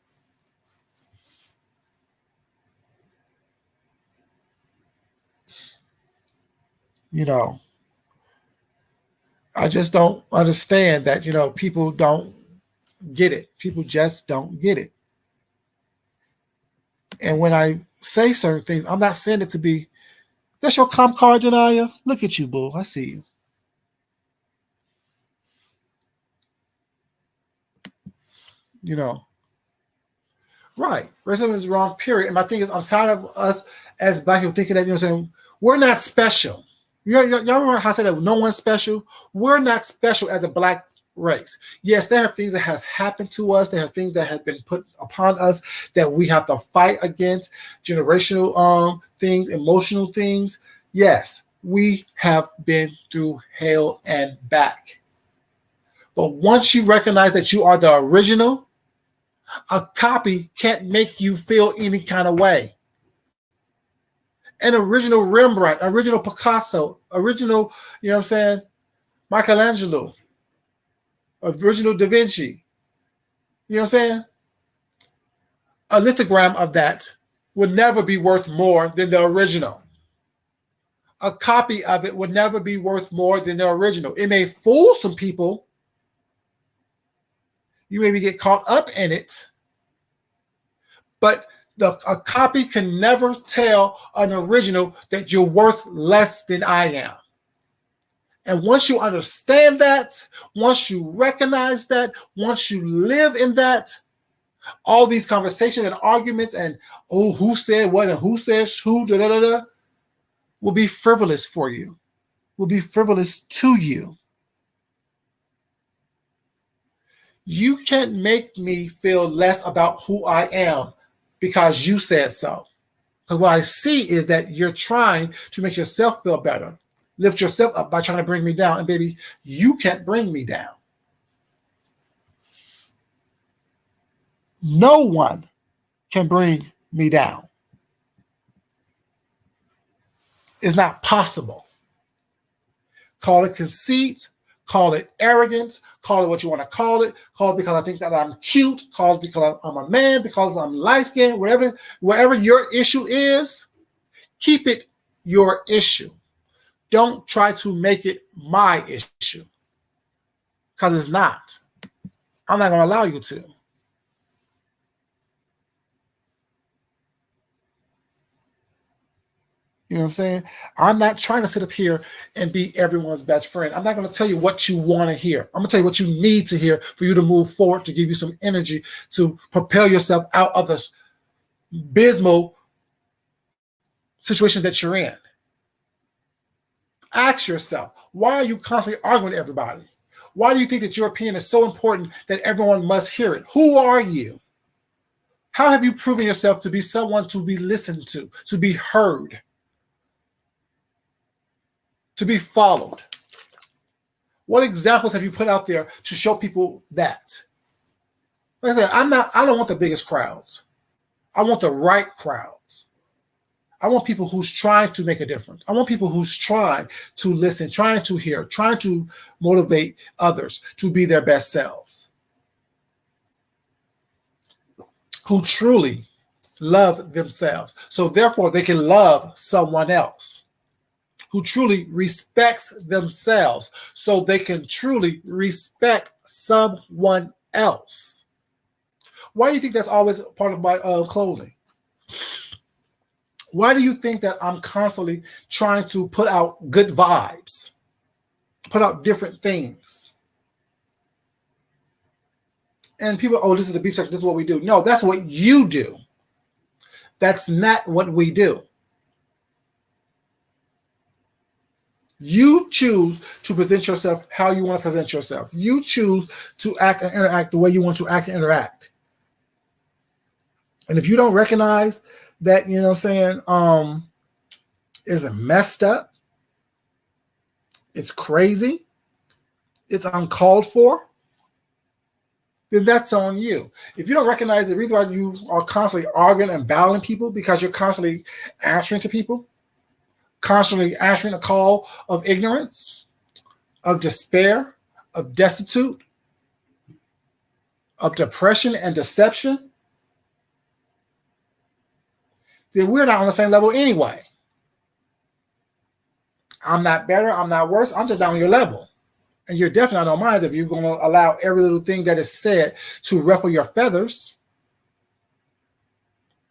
I just don't understand that, people don't get it. People just don't get it. And when I say certain things, I'm not saying it to be, that's your comp card, Janaya? Look at you, boo. I see you. Right. Racism is wrong, period. And my thing is, I'm tired of us as black people thinking that, saying, we're not special. Y'all remember how I said that no one's special? We're not special as a black race. Yes, there are things that has happened to us. There are things that have been put upon us that we have to fight against, generational things, emotional things. Yes, we have been through hell and back. But once you recognize that you are the original, a copy can't make you feel any kind of way. An original Rembrandt, original Picasso, original, Michelangelo, original Da Vinci. You know what I'm saying? A lithogram of that would never be worth more than the original. A copy of it would never be worth more than the original. It may fool some people. You maybe get caught up in it, but a copy can never tell an original that you're worth less than I am. And once you understand that, once you recognize that, once you live in that, all these conversations and arguments and, oh, who said what and who says who, da da da da, will be frivolous for you, will be frivolous to you. You can't make me feel less about who I am because you said so. Because what I see is that you're trying to make yourself feel better, lift yourself up by trying to bring me down. And baby, you can't bring me down. No one can bring me down. It's not possible. Call it conceit, call it arrogance, call it what you want to call it because I think that I'm cute, call it because I'm a man, because I'm light-skinned, wherever your issue is, keep it your issue. Don't try to make it my issue because it's not. I'm not going to allow you to. You know what I'm saying? I'm not trying to sit up here and be everyone's best friend. I'm not going to tell you what you want to hear. I'm going to tell you what you need to hear for you to move forward, to give you some energy, to propel yourself out of the abysmal situations that you're in. Ask yourself, why are you constantly arguing with everybody? Why do you think that your opinion is so important that everyone must hear it? Who are you? How have you proven yourself to be someone to be listened to be heard, to be followed? What examples have you put out there to show people that? Like I said, I don't want the biggest crowds. I want the right crowds. I want people who's trying to make a difference. I want people who's trying to listen, trying to hear, trying to motivate others to be their best selves, who truly love themselves. So therefore, they can love someone else, who truly respects themselves so they can truly respect someone else. Why do you think that's always part of my closing? Why do you think that I'm constantly trying to put out good vibes, put out different things? And people, oh, this is the beef section, this is what we do. No, that's what you do. That's not what we do. You choose to present yourself how you want to present yourself. You choose to act and interact the way you want to act and interact. And if you don't recognize that, you know what I'm saying, is messed up, it's crazy, it's uncalled for, then that's on you. If you don't recognize the reason why you are constantly arguing and battling people because you're constantly answering to people, constantly answering a call of ignorance, of despair, of destitute, of depression and deception, then we're not on the same level anyway. I'm not better, I'm not worse, I'm just not on your level. And you're definitely not on mine if you're going to allow every little thing that is said to ruffle your feathers.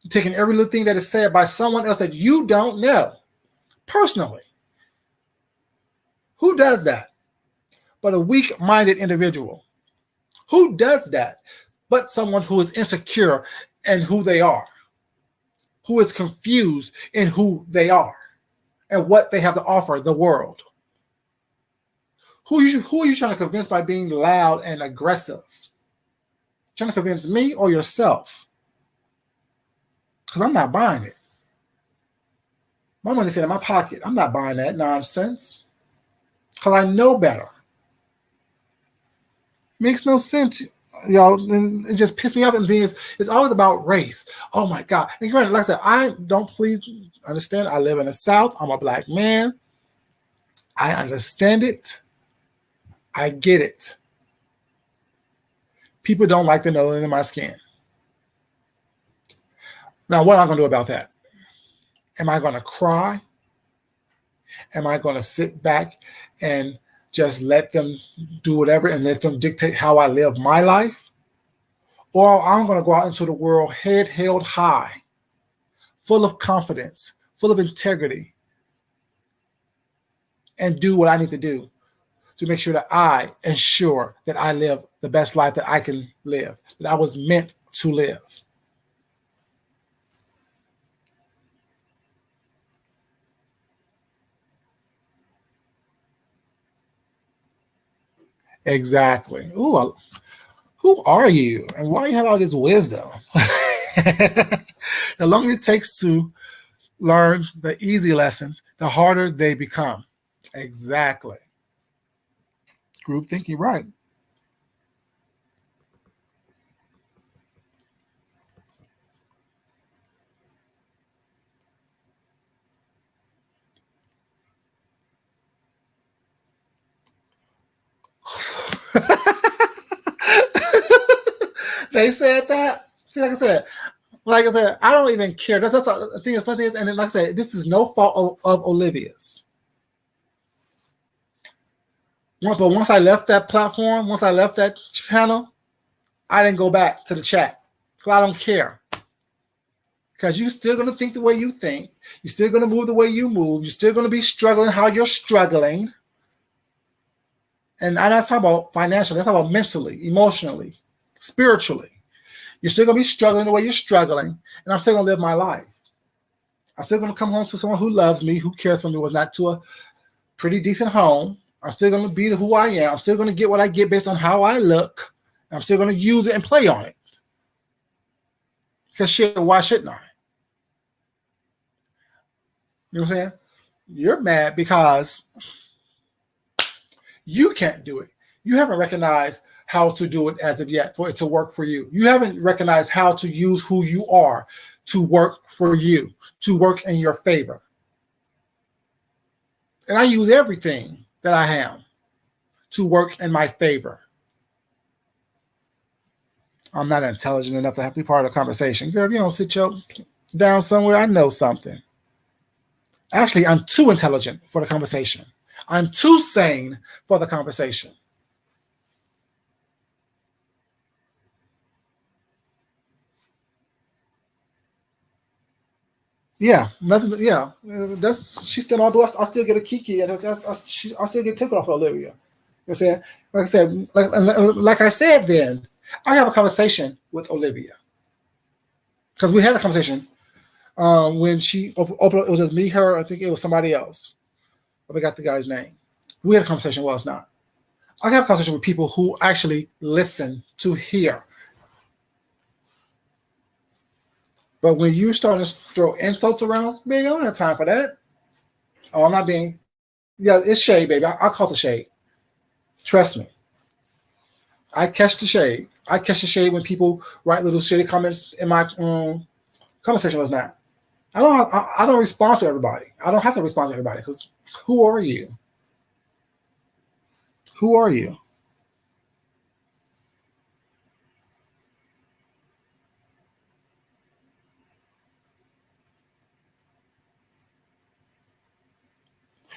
You're taking every little thing that is said by someone else that you don't know personally. Who does that but a weak-minded individual? Who does that but someone who is insecure in who they are, who is confused in who they are and what they have to offer the world? Who are you trying to convince by being loud and aggressive? Trying to convince me or yourself? Because I'm not buying it. My money's in my pocket. I'm not buying that nonsense. Because I know better. Makes no sense, y'all. And it just pissed me off. And things, it's always about race. Oh my God. And granted, like I said, I don't, please understand. I live in the South. I'm a black man. I understand it. I get it. People don't like the melanin in my skin. Now, what am I going to do about that? Am I going to cry? Am I going to sit back and just let them do whatever and let them dictate how I live my life? Or I'm going to go out into the world head held high, full of confidence, full of integrity, and do what I need to do to make sure that I ensure that I live the best life that I can live, that I was meant to live. Exactly. Ooh, who are you? And why you have all this wisdom? The longer it takes to learn the easy lessons, the harder they become. Exactly. Group thinking, right. They said that. See, like I said, I don't even care. That's what the thing is. Funny is, and then, like I said, this is no fault of Olivia's. But once I left that platform, once I left that channel, I didn't go back to the chat because I don't care. Because you're still going to think the way you think. You're still going to move the way you move. You're still going to be struggling how you're struggling. And I'm not talking about financially. I'm talking about mentally, emotionally, spiritually. You're still going to be struggling the way you're struggling. And I'm still going to live my life. I'm still going to come home to someone who loves me, who cares for me, was not to a pretty decent home. I'm still going to be who I am. I'm still going to get what I get based on how I look. I'm still going to use it and play on it. Because shit, why shouldn't I? You know what I'm saying? You're mad because you can't do it. You haven't recognized how to do it as of yet for it to work for you. You haven't recognized how to use who you are to work for you, to work in your favor. And I use everything that I am to work in my favor. I'm not intelligent enough to have to be part of the conversation. Girl, if you don't sit your down somewhere, I know something. Actually, I'm too intelligent for the conversation. I'm too sane for the conversation. Yeah, nothing. Yeah, that's she's still on. I still get a kiki, and I still get tipped off of Olivia. You know what I'm saying? Like I said, like I said, then I have a conversation with Olivia because we had a conversation when she opened. It was just me, her. I think it was somebody else. I forgot the guy's name. We had a conversation. Well, it's not. I have a conversation with people who actually listen to hear. But when you start to throw insults around, baby, I don't have time for that. Oh, I'm not being. Yeah, it's shade, baby. I call the shade. Trust me. I catch the shade. I catch the shade when people write little shitty comments in my conversation. Was not. I don't respond to everybody. I don't have to respond to everybody because who are you? Who are you?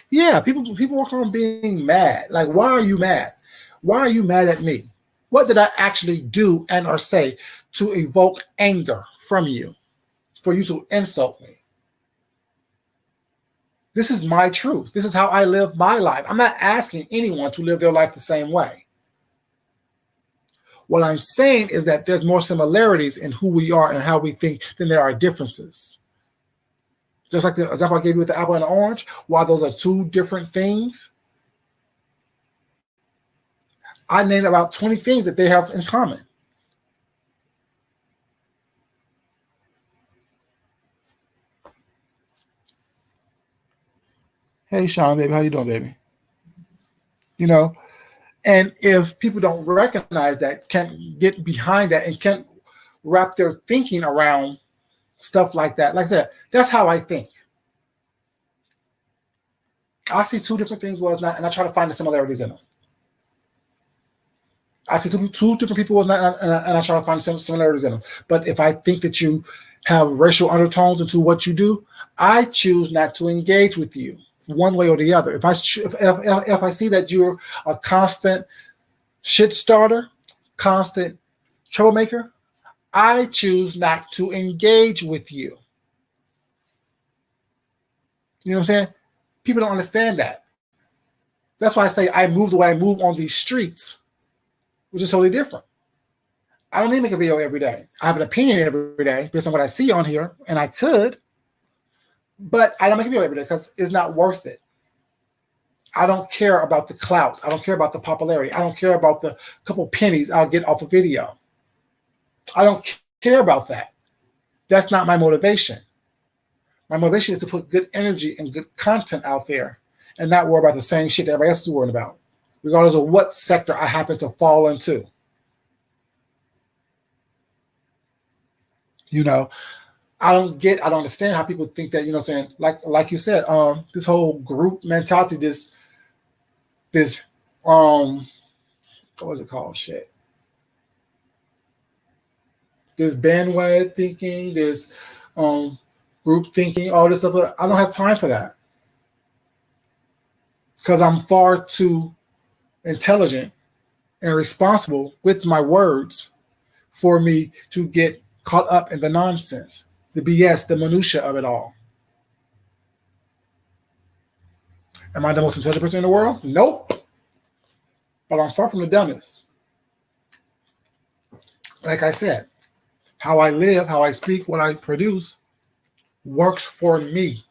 Yeah, people walk around being mad. Like, why are you mad? Why are you mad at me? What did I actually do and or say to evoke anger from you, for you to insult me? This is my truth. This is how I live my life. I'm not asking anyone to live their life the same way. What I'm saying is that there's more similarities in who we are and how we think than there are differences. Just like the example I gave you with the apple and the orange, while those are two different things, I named about 20 things that they have in common. Hey, Sean, baby, how you doing, baby? You know, and if people don't recognize that, can't get behind that, and can't wrap their thinking around stuff like that, like I said, that's how I think. I see two different things was not, and I try to find the similarities in them. I see two different people was not, and I try to find some similarities in them. But if I think that you have racial undertones into what you do, I choose not to engage with you one way or the other. If I see that you're a constant shit starter, constant troublemaker, I choose not to engage with you. You know what I'm saying? People don't understand that. That's why I say I move the way I move on these streets, which is totally different. I don't need to make a video every day. I have an opinion every day based on what I see on here, and I could, but I don't make a video every day because it's not worth it. I don't care about the clout. I don't care about the popularity. I don't care about the couple pennies I'll get off a video. I don't care about that. That's not my motivation. My motivation is to put good energy and good content out there and not worry about the same shit that everybody else is worrying about, regardless of what sector I happen to fall into. You know, I don't understand how people think that, you know what I'm saying, like you said, this whole group mentality, this what was it called? Shit. This bandwagon thinking, this group thinking, all this stuff. I don't have time for that. Because I'm far too intelligent and responsible with my words for me to get caught up in the nonsense, the BS, the minutia of it all. Am I the most intelligent person in the world? Nope. But I'm far from the dumbest. Like I said, how I live, how I speak, what I produce works for me.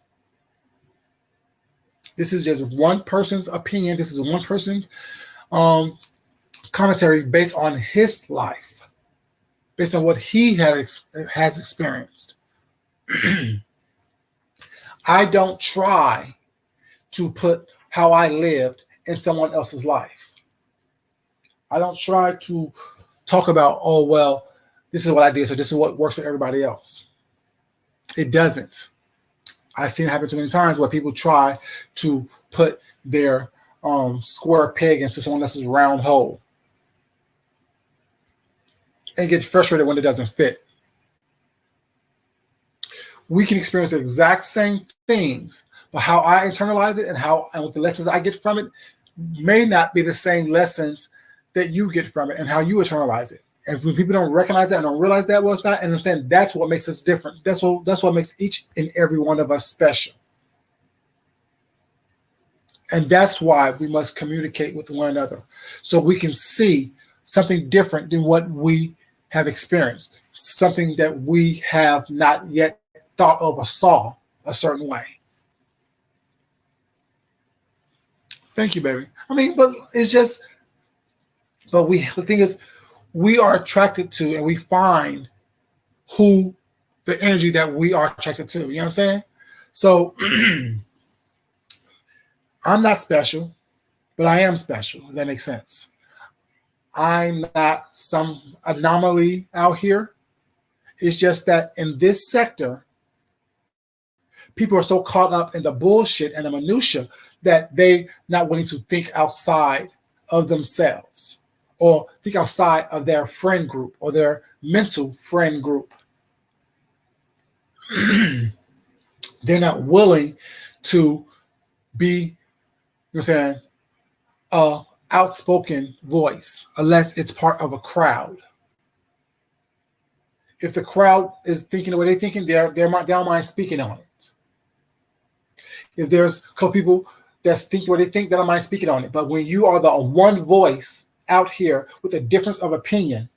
This is just one person's opinion. This is one person's commentary based on his life, based on what he has experienced. I don't try to put how I lived in someone else's life. I don't try to talk about, oh, well, this is what I did, so this is what works for everybody else. It doesn't. I've seen it happen too many times where people try to put their square peg into someone else's round hole and get frustrated when it doesn't fit. We can experience the exact same things, but how I internalize it and what the lessons I get from it may not be the same lessons that you get from it and how you internalize it. And when people don't recognize that and don't realize that, well, it's not, and understand that's what makes us different. That's what makes each and every one of us special. And that's why we must communicate with one another so we can see something different than what we have experienced, something that we have not yet thought of or saw a certain way. Thank you, baby. I mean, but it's just, the thing is, we are attracted to and we find the energy that we are attracted to. You know what I'm saying? So I'm not special, but I am special, if that makes sense. I'm not some anomaly out here. It's just that in this sector, people are so caught up in the bullshit and the minutia that they're not willing to think outside of themselves or think outside of their friend group or their mental friend group. They're not willing to be, you know what I'm saying, a outspoken voice unless it's part of a crowd. If the crowd is thinking the way they're thinking, they don't mind speaking on it. If there's a couple people that's thinking what they think, they don't mind speaking on it. But when you are the one voice out here with a difference of opinion,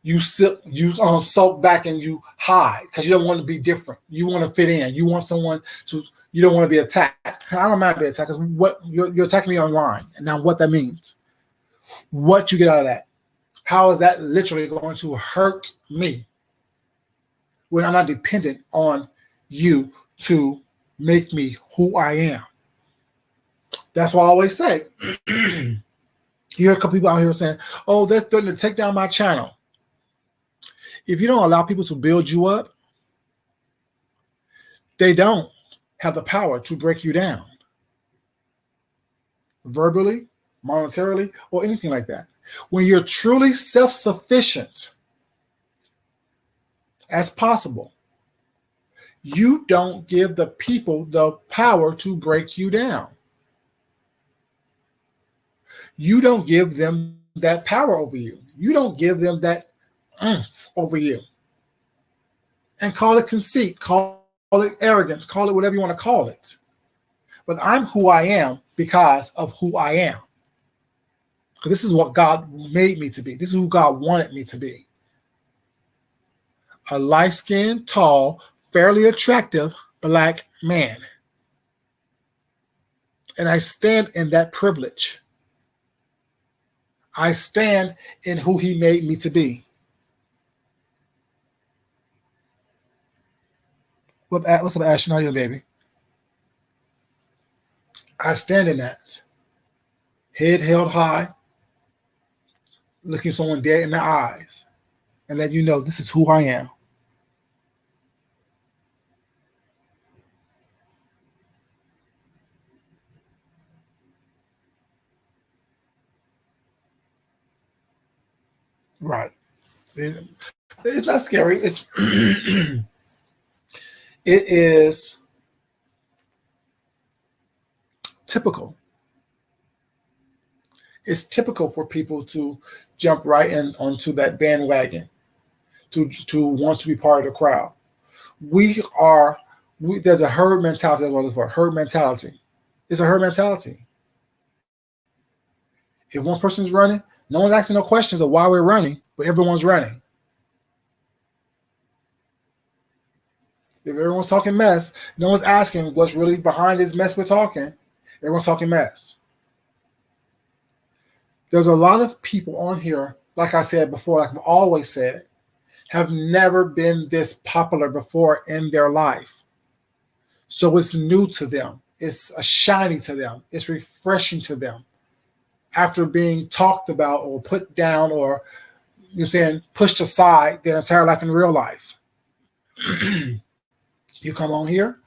you sulk back and you hide because you don't want to be different. You want to fit in. You want someone to. You don't want to be attacked. I don't mind being attacked because what you're attacking me online, and now what that means, what you get out of that, how is that literally going to hurt me when I'm not dependent on you to make me who I am? That's why I always say. You hear a couple people out here saying, oh, they're threatening to take down my channel. If you don't allow people to build you up, they don't have the power to break you down. Verbally, monetarily, or anything like that. When you're truly self-sufficient, as possible. You don't give the people the power to break you down. You don't give them that power over you. You don't give them that oomph over you. And call it conceit, call it arrogance, call it whatever you want to call it. But I'm who I am because of who I am. Because this is what God made me to be. This is who God wanted me to be. A light-skinned, tall, fairly attractive Black man. And I stand in that privilege. I stand in who He made me to be. What's up, Ashton? How are you, baby? I stand in that. Head held high, looking someone dead in the eyes, and let you know this is who I am. Right. It's not scary. It is typical. It's typical for people to jump right in onto that bandwagon, to want to be part of the crowd. There's a herd mentality. That's what I'm looking for. Herd mentality. It's a herd mentality. If one person's running, no one's asking no questions of why we're running, but everyone's running. If everyone's talking mess, no one's asking what's really behind this mess we're talking. Everyone's talking mess. There's a lot of people on here, like I said before, like I've always said, have never been this popular before in their life. So it's new to them. It's shiny to them. It's refreshing to them. After being talked about or put down or pushed aside their entire life in real life. You come on here,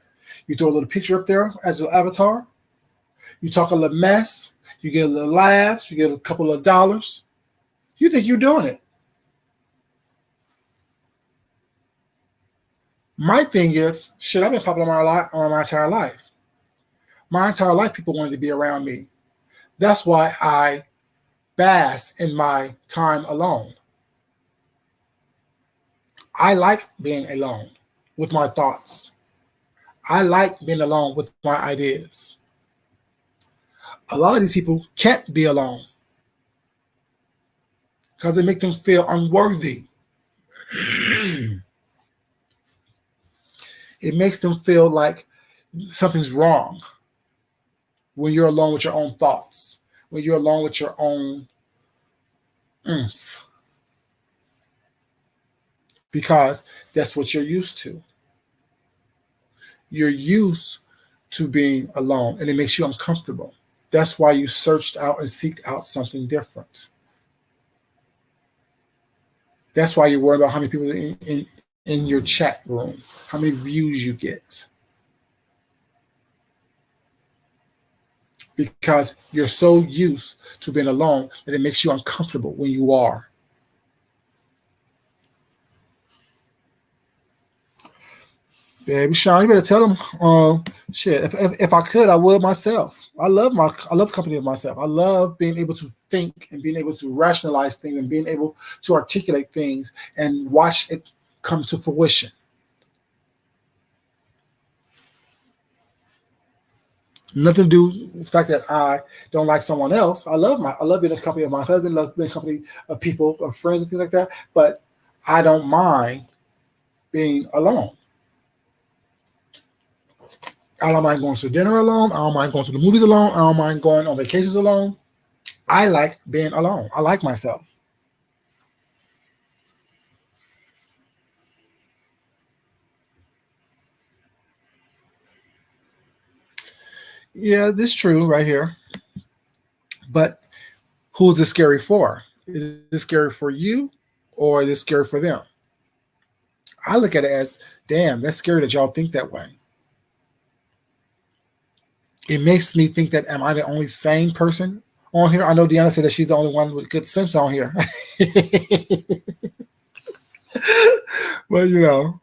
you throw a little picture up there as your avatar, you talk a little mess, you get a little laughs, you get a couple of dollars. You think you're doing it. My thing is, shit, I've been popular my entire life. My entire life, people wanted to be around me. That's why I bask in my time alone. I like being alone with my thoughts. I like being alone with my ideas. A lot of these people can't be alone because it makes them feel unworthy. It makes them feel like something's wrong when you're alone with your own thoughts, when you're alone with your own oomph. Because that's what you're used to. You're used to being alone, and it makes you uncomfortable. That's why you searched out and seeked out something different. That's why you're worried about how many people in your chat room, how many views you get. Because you're so used to being alone that it makes you uncomfortable when you are. Baby Sean, you better tell them. Shit, if I could, I would myself. I love the company of myself. I love being able to think and being able to rationalize things and being able to articulate things and watch it come to fruition. Nothing to do with the fact that I don't like someone else. I love being in the company of my husband, love being in the company of people, of friends and things like that. But I don't mind being alone. I don't mind going to dinner alone. I don't mind going to the movies alone. I don't mind going on vacations alone. I like being alone. I like myself. Yeah, this is true right here. But who's this scary for? Is this scary for you or is this scary for them? I look at it as, damn, that's scary that y'all think that way. It makes me think that, am I the only sane person on here? I know Deanna said that she's the only one with good sense on here. Well, you know,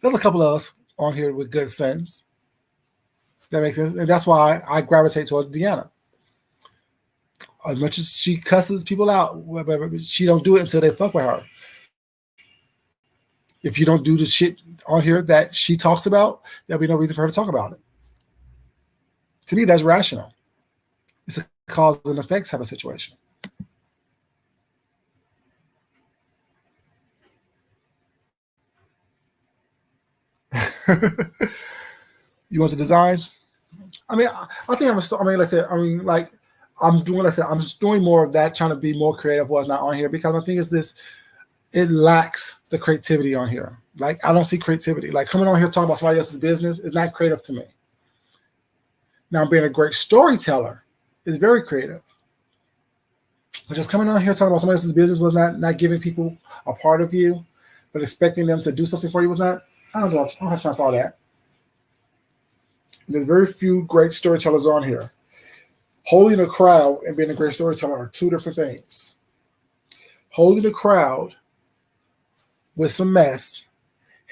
there's a couple of us on here with good sense. That makes sense, and that's why I gravitate towards Deanna. As much as she cusses people out, she don't do it until they fuck with her. If you don't do the shit on here that she talks about, there'll be no reason for her to talk about it. To me, that's rational. It's a cause and effect type of situation. You want the designs? I mean, I think I'm. I mean, let's say. I mean, like I'm doing. Let's say I'm just doing more of that, trying to be more creative. What's not on here because my thing is this: it lacks the creativity on here. Like I don't see creativity. Like coming on here talking about somebody else's business is not creative to me. Now, being a great storyteller is very creative. But just coming on here talking about somebody else's business was not giving people a part of you, but expecting them to do something for you was not. I don't know. I don't have time for all that. There's very few great storytellers on here. Holding a crowd and being a great storyteller are two different things. Holding a crowd with some mess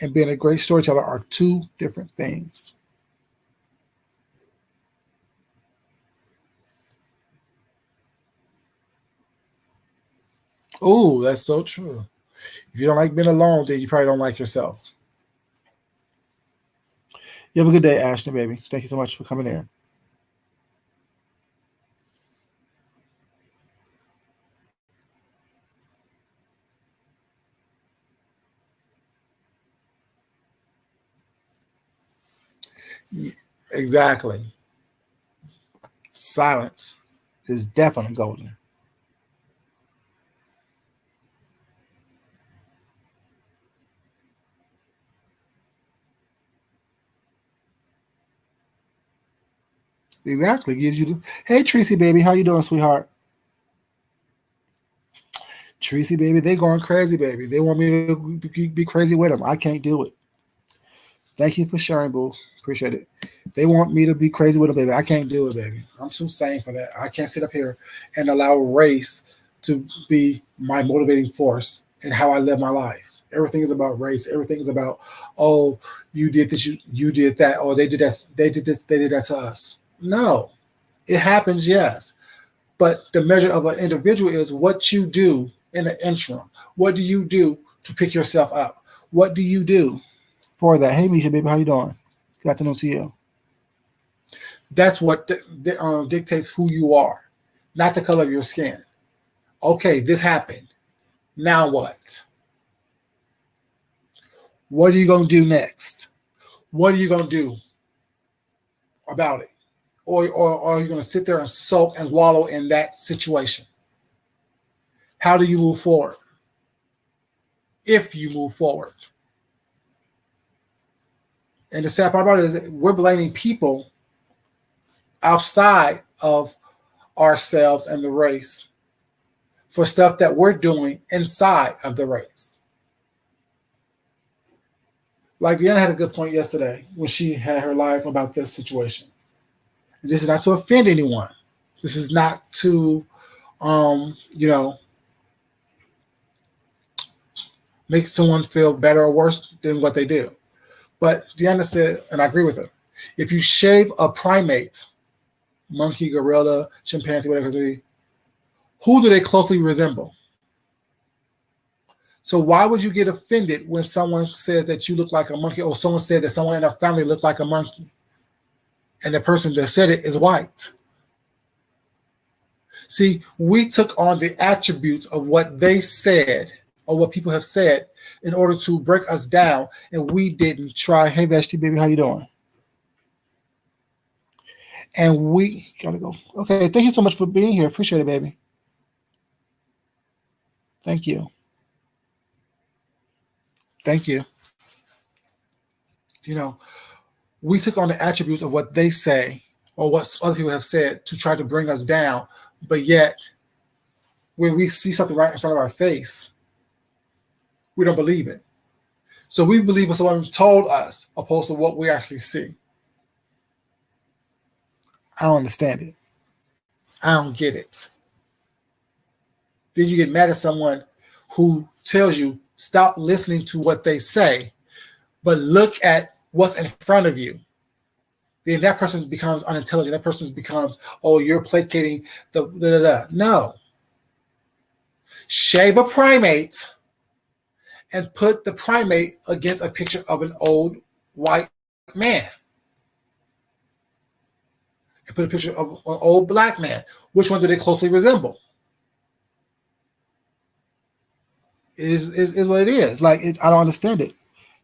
and being a great storyteller are two different things. Oh, that's so true. If you don't like being alone, then you probably don't like yourself. You have a good day, Ashton, baby. Thank you so much for coming in. Exactly. Silence is definitely golden. Exactly. Gives you the hey Tracy baby, how you doing, sweetheart? Tracy baby, they going crazy, baby. They want me to be crazy with them. I can't do it. Thank you for sharing, boo. Appreciate it. They want me to be crazy with them, baby. I can't do it, baby. I'm too sane for that. I can't sit up here and allow race to be my motivating force in how I live my life. Everything is about race. Everything is about, oh, you did this, you did that, or they did that, they did this, they did that to us. No, it happens, yes. But the measure of an individual is what you do in the interim. What do you do to pick yourself up? What do you do for that? Hey, Misha, baby, how you doing? Good afternoon to you. That's what dictates who you are, not the color of your skin. Okay, this happened. Now what? What are you going to do next? What are you going to do about it? Or are you going to sit there and sulk and wallow in that situation? How do you move forward? If you move forward. And the sad part about it is that we're blaming people outside of ourselves and the race for stuff that we're doing inside of the race. Like Deanna had a good point yesterday when she had her live about this situation. And this is not to offend anyone. This is not to, you know, make someone feel better or worse than what they do. But Deanna said, and I agree with her, if you shave a primate, monkey, gorilla, chimpanzee, whatever it is, who do they closely resemble? So why would you get offended when someone says that you look like a monkey, or someone said that someone in our family looked like a monkey, and the person that said it is white? See, we took on the attributes of what they said or what people have said in order to break us down, and we didn't try. Hey, Vashti, baby, how you doing? And we gotta go. Okay, thank you so much for being here. Appreciate it, baby. Thank you. Thank you. You know, we took on the attributes of what they say or what other people have said to try to bring us down, but yet when we see something right in front of our face, we don't believe it. So we believe what someone told us opposed to what we actually see. I don't understand it. I don't get it. Then you get mad at someone who tells you Stop listening to what they say, but look at what's in front of you. Then that person becomes unintelligent. That person becomes, oh, you're placating the da. No. Shave a primate and put the primate against a picture of an old white man. And put a picture of an old black man. Which one do they closely resemble? Is what it is. Like, I don't understand it.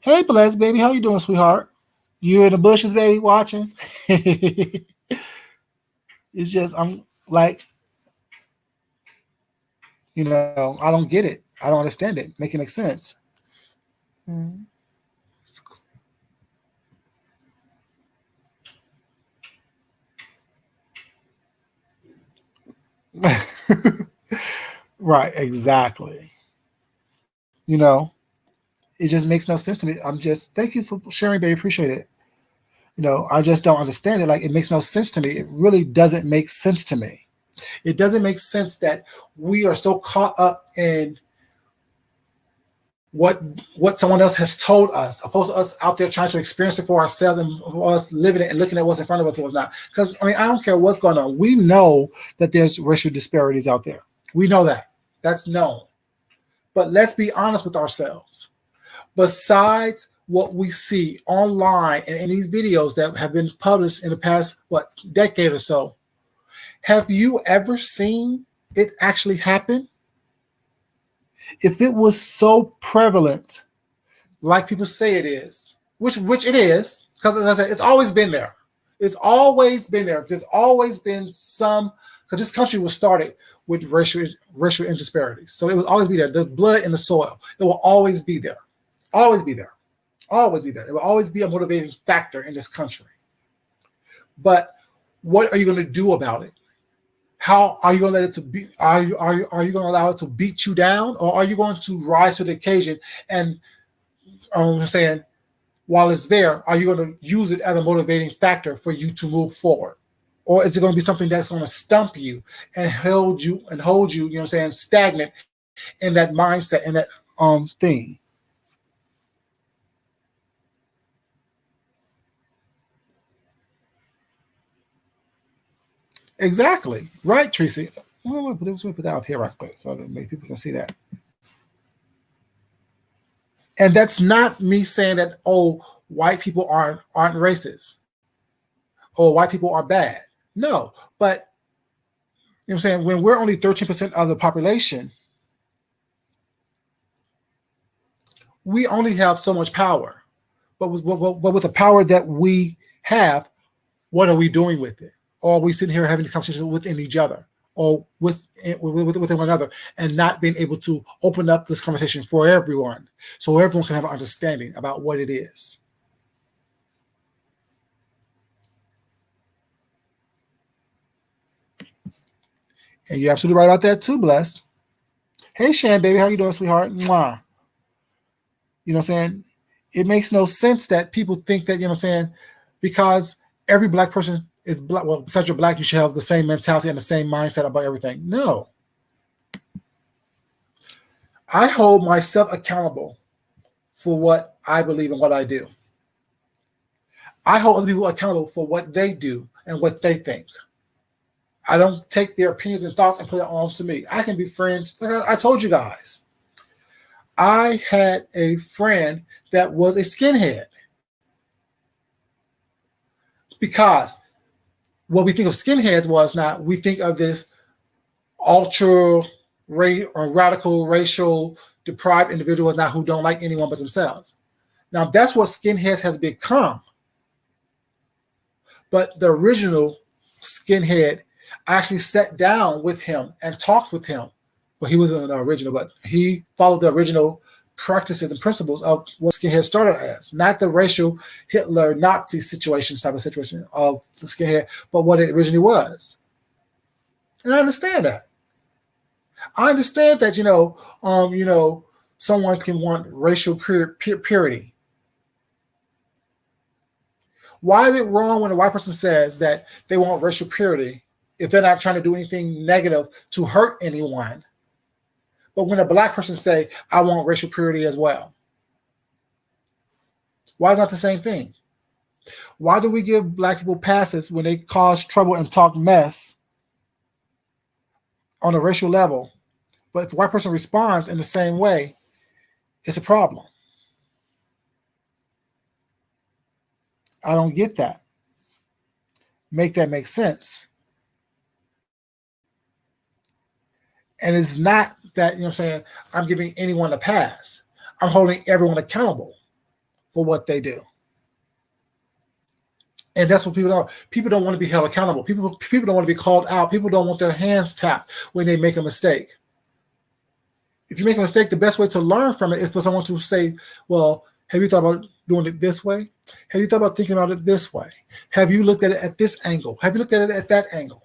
Hey, Bless, baby, how you doing, sweetheart? You in the bushes, baby, watching? It's just, I'm like, I don't get it. I don't understand it. Making make sense. Right, exactly. It just makes no sense to me. Thank you for sharing, baby. Appreciate it. I just don't understand it. Like, it makes no sense to me. It really doesn't make sense to me. It doesn't make sense that we are so caught up in what someone else has told us, opposed to us out there trying to experience it for ourselves and us living it and looking at what's in front of us and what's not. Because, I don't care what's going on. We know that there's racial disparities out there. We know that. That's known. But let's be honest with ourselves. Besides what we see online and in these videos that have been published in the past, decade or so, have you ever seen it actually happen? If it was so prevalent, like people say it is, which it is, because as I said, it's always been there. It's always been there. There's always been some, because this country was started with racial disparities. So it will always be there. There's blood in the soil. It will always be there. Always be there. Always be there. It will always be a motivating factor in this country. But what are you going to do about it? How are you going to let it to be? Are you going to allow it to beat you down, or are you going to rise to the occasion? And I'm saying, while it's there, are you going to use it as a motivating factor for you to move forward, or is it going to be something that's going to stump you and hold you? Stagnant in that mindset and that thing? Exactly. Right, Tracy. We'll put that up here right quick so that maybe people can see that. And that's not me saying that, white people aren't racist or white people are bad. No, but I'm saying, when we're only 13% of the population, we only have so much power. But with the power that we have, what are we doing with it? Or are we sitting here having the conversation within each other, or within one another, and not being able to open up this conversation for everyone, so everyone can have an understanding about what it is? And you're absolutely right about that too, Blessed. Hey, Shan, baby, how you doing, sweetheart? Mwah. You know what I'm saying? It makes no sense that people think that, because every black person is black. Well, because you're black, you should have the same mentality and the same mindset about everything. No. I hold myself accountable for what I believe and what I do. I hold other people accountable for what they do and what they think. I don't take their opinions and thoughts and put it on to me. I can be friends. Like I told you guys, I had a friend that was a skinhead, because what we think of skinheads we think of this ultra radical, racial deprived individuals who don't like anyone but themselves. Now that's what skinheads has become. But the original skinhead, I actually sat down with him and talked with him. Well, he wasn't the original, but he followed the original practices and principles of what skinhead started as, not the racial Hitler Nazi type of situation of the skinhead, but what it originally was. And I understand that. I understand that, someone can want racial purity. Why is it wrong when a white person says that they want racial purity if they're not trying to do anything negative to hurt anyone? But when a black person say, I want racial purity as well, why is that the same thing? Why do we give black people passes when they cause trouble and talk mess on a racial level? But if a white person responds in the same way, it's a problem. I don't get that. Make that make sense. And it's not that, what I'm saying, I'm giving anyone a pass. I'm holding everyone accountable for what they do. And that's what people don't. People don't want to be held accountable. People don't want to be called out. People don't want their hands tapped when they make a mistake. If you make a mistake, the best way to learn from it is for someone to say, well, have you thought about doing it this way? Have you thought about thinking about it this way? Have you looked at it at this angle? Have you looked at it at that angle?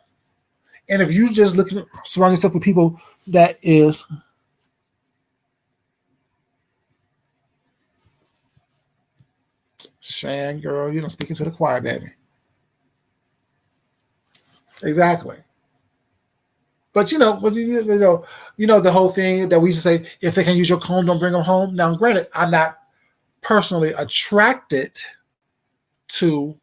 And if you just surround yourself with people that is Shan, girl, you don't speak into the choir, baby. Exactly. But you know the whole thing that we used to say, if they can use your comb, don't bring them home. Now, granted, I'm not personally attracted to,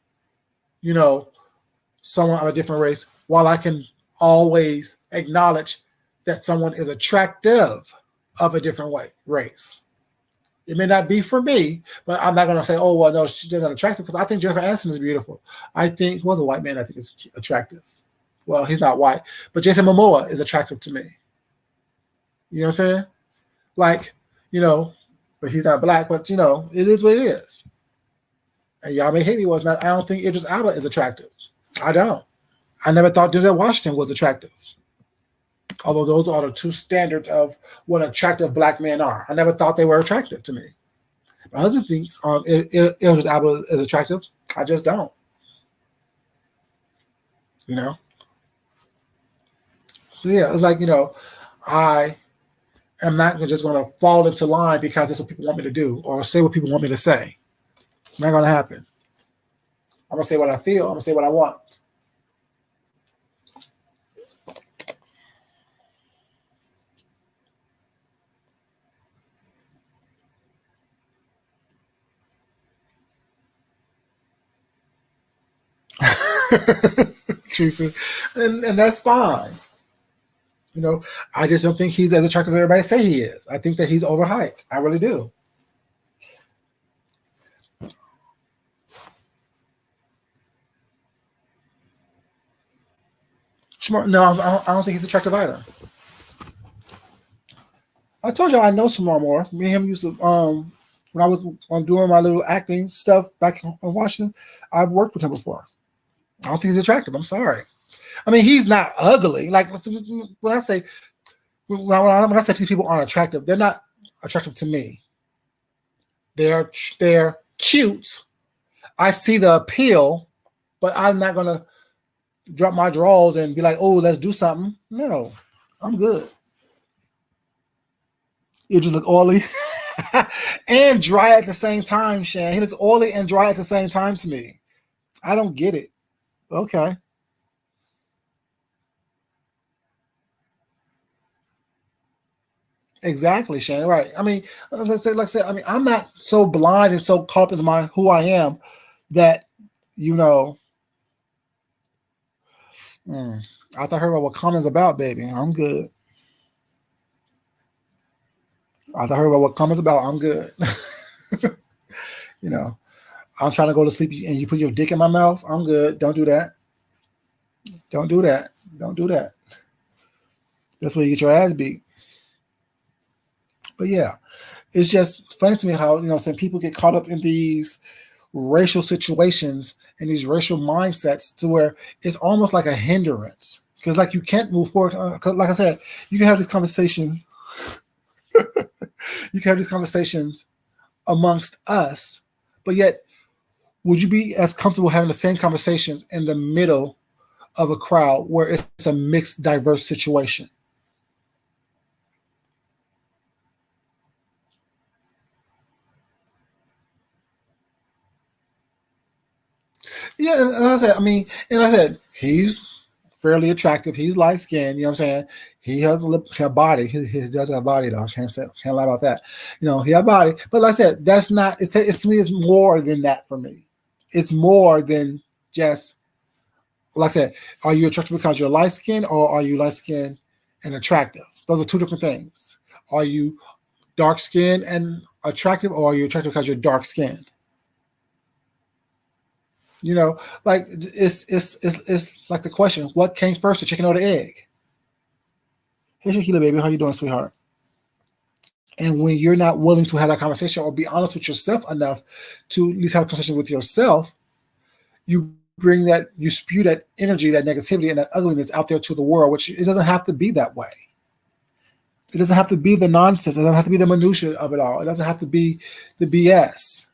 someone of a different race, while I can always acknowledge that someone is attractive of a different race. It may not be for me, but I'm not going to say, oh, well, no, she's not attractive, because I think Jennifer Aniston is beautiful. I think, who was a white man, I think is attractive. Well, he's not white, but Jason Momoa is attractive to me. You know what I'm saying? Like, but he's not black, but, it is what it is. And y'all may hate me, I don't think Idris Elba is attractive. I don't. I never thought Denzel Washington was attractive. Although those are the two standards of what attractive black men are. I never thought they were attractive to me. My husband thinks Idris Elba is attractive. I just don't. So yeah, it's like, I am not just going to fall into line because that's what people want me to do or say what people want me to say. It's not going to happen. I'm going to say what I feel. I'm going to say what I want. Teresa, and that's fine. I just don't think he's as attractive as everybody say he is. I think that he's overhyped. I really do. No, I don't think he's attractive either. I told you I know Shamar Moore. Me and him used to, when I was doing my little acting stuff back in Washington, I've worked with him before. I don't think he's attractive. I'm sorry. I mean, he's not ugly. Like when I say people aren't attractive, they're not attractive to me. They're cute. I see the appeal, but I'm not gonna drop my drawers and be like, "Oh, let's do something." No, I'm good. You just look oily and dry at the same time, Shan. He looks oily and dry at the same time to me. I don't get it. Okay. Exactly, Shannon. Right. I mean, like I said, I mean, I'm not so blind and so caught up in who I am that, I thought I heard about what comments about, baby. I'm good. I thought I heard about what comments about. I'm good. I'm trying to go to sleep and you put your dick in my mouth. I'm good. Don't do that. Don't do that. Don't do that. That's where you get your ass beat. But yeah, it's just funny to me how, some people get caught up in these racial situations and these racial mindsets to where it's almost like a hindrance. Because like you can't move forward. Like I said, you can have these conversations. You can have these conversations amongst us, but yet would you be as comfortable having the same conversations in the middle of a crowd where it's a mixed, diverse situation? Yeah, and I said, he's fairly attractive. He's light skinned. You know what I'm saying? He has a body. He does have a body though. Can't lie about that. He has a body. But like I said, that's not. It's to me. It's more than that for me. It's more than just. Like I said, are you attractive because you're light skinned, or are you light skinned and attractive? Those are two different things. Are you dark skinned and attractive, or are you attractive because you're dark skinned? Like it's like the question: what came first, the chicken or the egg? Hey, Shakila, baby, how you doing, sweetheart? And when you're not willing to have that conversation or be honest with yourself enough to at least have a conversation with yourself, you spew that energy, that negativity, and that ugliness out there to the world, which it doesn't have to be that way. It doesn't have to be the nonsense. It doesn't have to be the minutia of it all. It doesn't have to be the BS.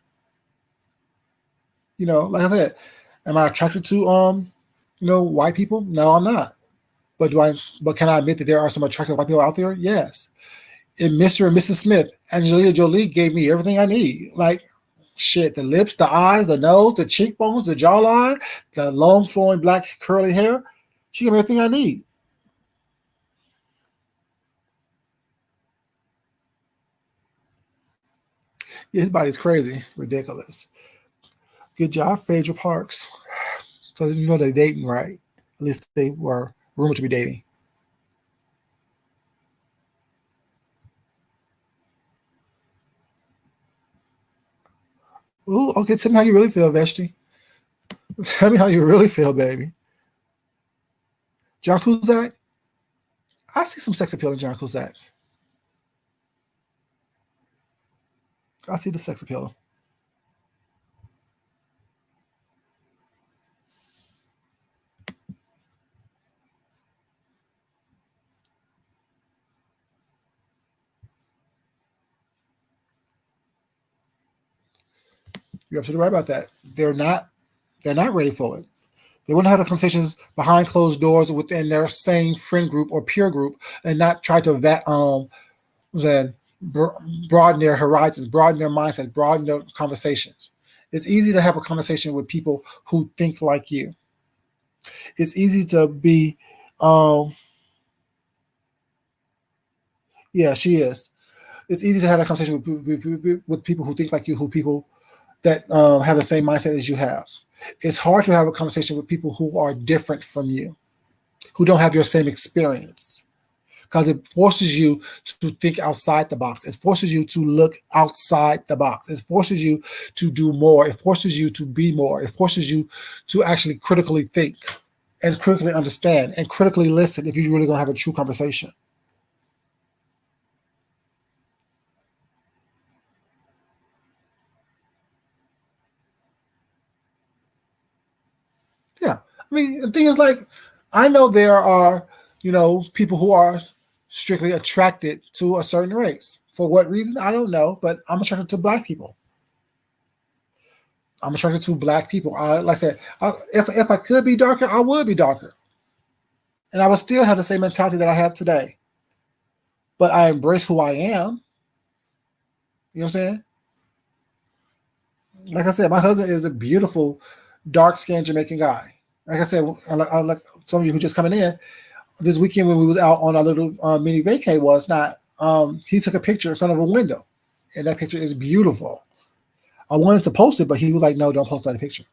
Like I said, am I attracted to white people? No, I'm not. But can I admit that there are some attractive white people out there? Yes. And Mr. and Mrs. Smith, Angelina Jolie gave me everything I need. Like shit, the lips, the eyes, the nose, the cheekbones, the jawline, the long flowing black curly hair. She gave me everything I need. Yeah, his body's crazy, ridiculous. Good job, Phaedra Parks. So they're dating, right? At least they were rumored to be dating. Ooh, okay, tell me how you really feel, Veshti. Tell me how you really feel, baby. John Cusack? I see some sex appeal in John Cusack. I see the sex appeal. You're absolutely right about that. They're not ready for it. They want to have the conversations behind closed doors within their same friend group or peer group, and not try to broaden their horizons, broaden their mindsets, broaden their conversations. It's easy to have a conversation with people who think like you. It's easy to be, yeah, she is. It's easy to have a conversation with people who think like you, who people that have the same mindset as you have. It's hard to have a conversation with people who are different from you, who don't have your same experience, because it forces you to think outside the box. It forces you to look outside the box. It forces you to do more. It forces you to be more. It forces you to actually critically think and critically understand and critically listen if you're really going to have a true conversation. Yeah. I mean, the thing is, like, I know there are, people who are strictly attracted to a certain race. For what reason? I don't know, but I'm attracted to black people. I'm attracted to black people. Like I said, if I could be darker, I would be darker. And I would still have the same mentality that I have today. But I embrace who I am. You know what I'm saying? Like I said, my husband is a beautiful, dark-skinned Jamaican guy. Like I said, like some of you who just coming in, this weekend when we was out on our little mini vacay was not, he took a picture in front of a window. And that picture is beautiful. I wanted to post it, but he was like, no, don't post that picture.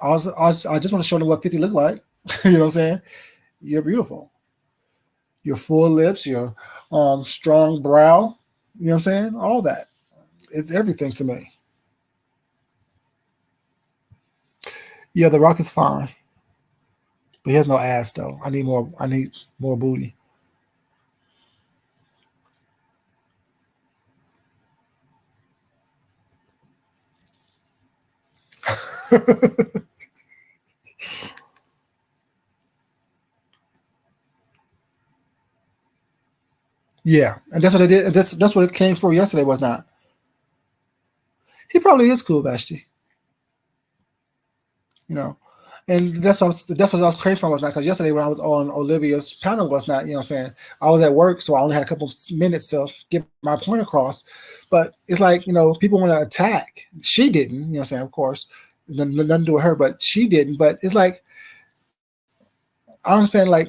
I just want to show them what 50 look like. You know what I'm saying? You're beautiful. Your full lips, your strong brow. You know what I'm saying? All that. It's everything to me. Yeah, The Rock is fine. But he has no ass though. I need more booty. Yeah, and that's what they did. That's what it came for yesterday. Was not. He probably is cool, Vashti. You know, and that's what I was craving from was not because yesterday when I was on Olivia's panel was not. You know, what I'm saying I was at work, so I only had a couple of minutes to get my point across. But it's like people want to attack. She didn't. You know, what I'm saying of course, nothing to do with her, but she didn't. But it's like I understand, like,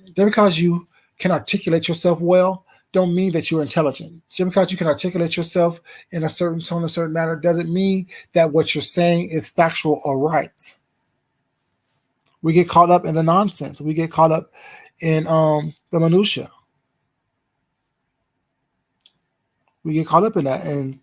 just because you can articulate yourself well, don't mean that you're intelligent. Just because you can articulate yourself in a certain tone, a certain manner, doesn't mean that what you're saying is factual or right. We get caught up in the nonsense. We get caught up in the minutia. We get caught up in that, and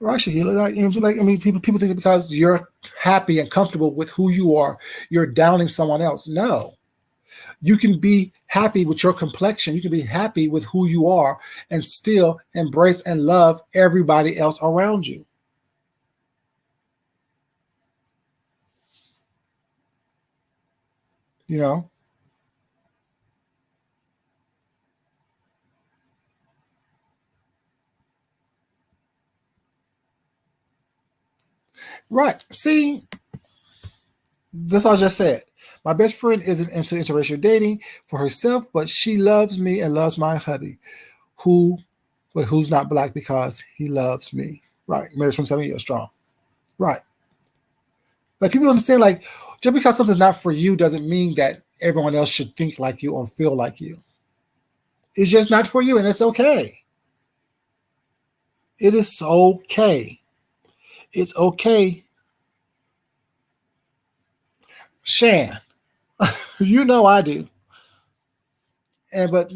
right, Shahila, like I mean, people think that because you're happy and comfortable with who you are, you're downing someone else. No, you can be happy with your complexion. You can be happy with who you are, and still embrace and love everybody else around you. You know, right? See, that's what I just said. My best friend isn't into interracial dating for herself, but she loves me and loves my hubby, who, wait, who's not black because he loves me. Right, married 27 years strong. Right, like people don't understand. Like just because something's not for you doesn't mean that everyone else should think like you or feel like you. It's just not for you, and it's okay. It is okay. It's okay, Shan. You know I do. And but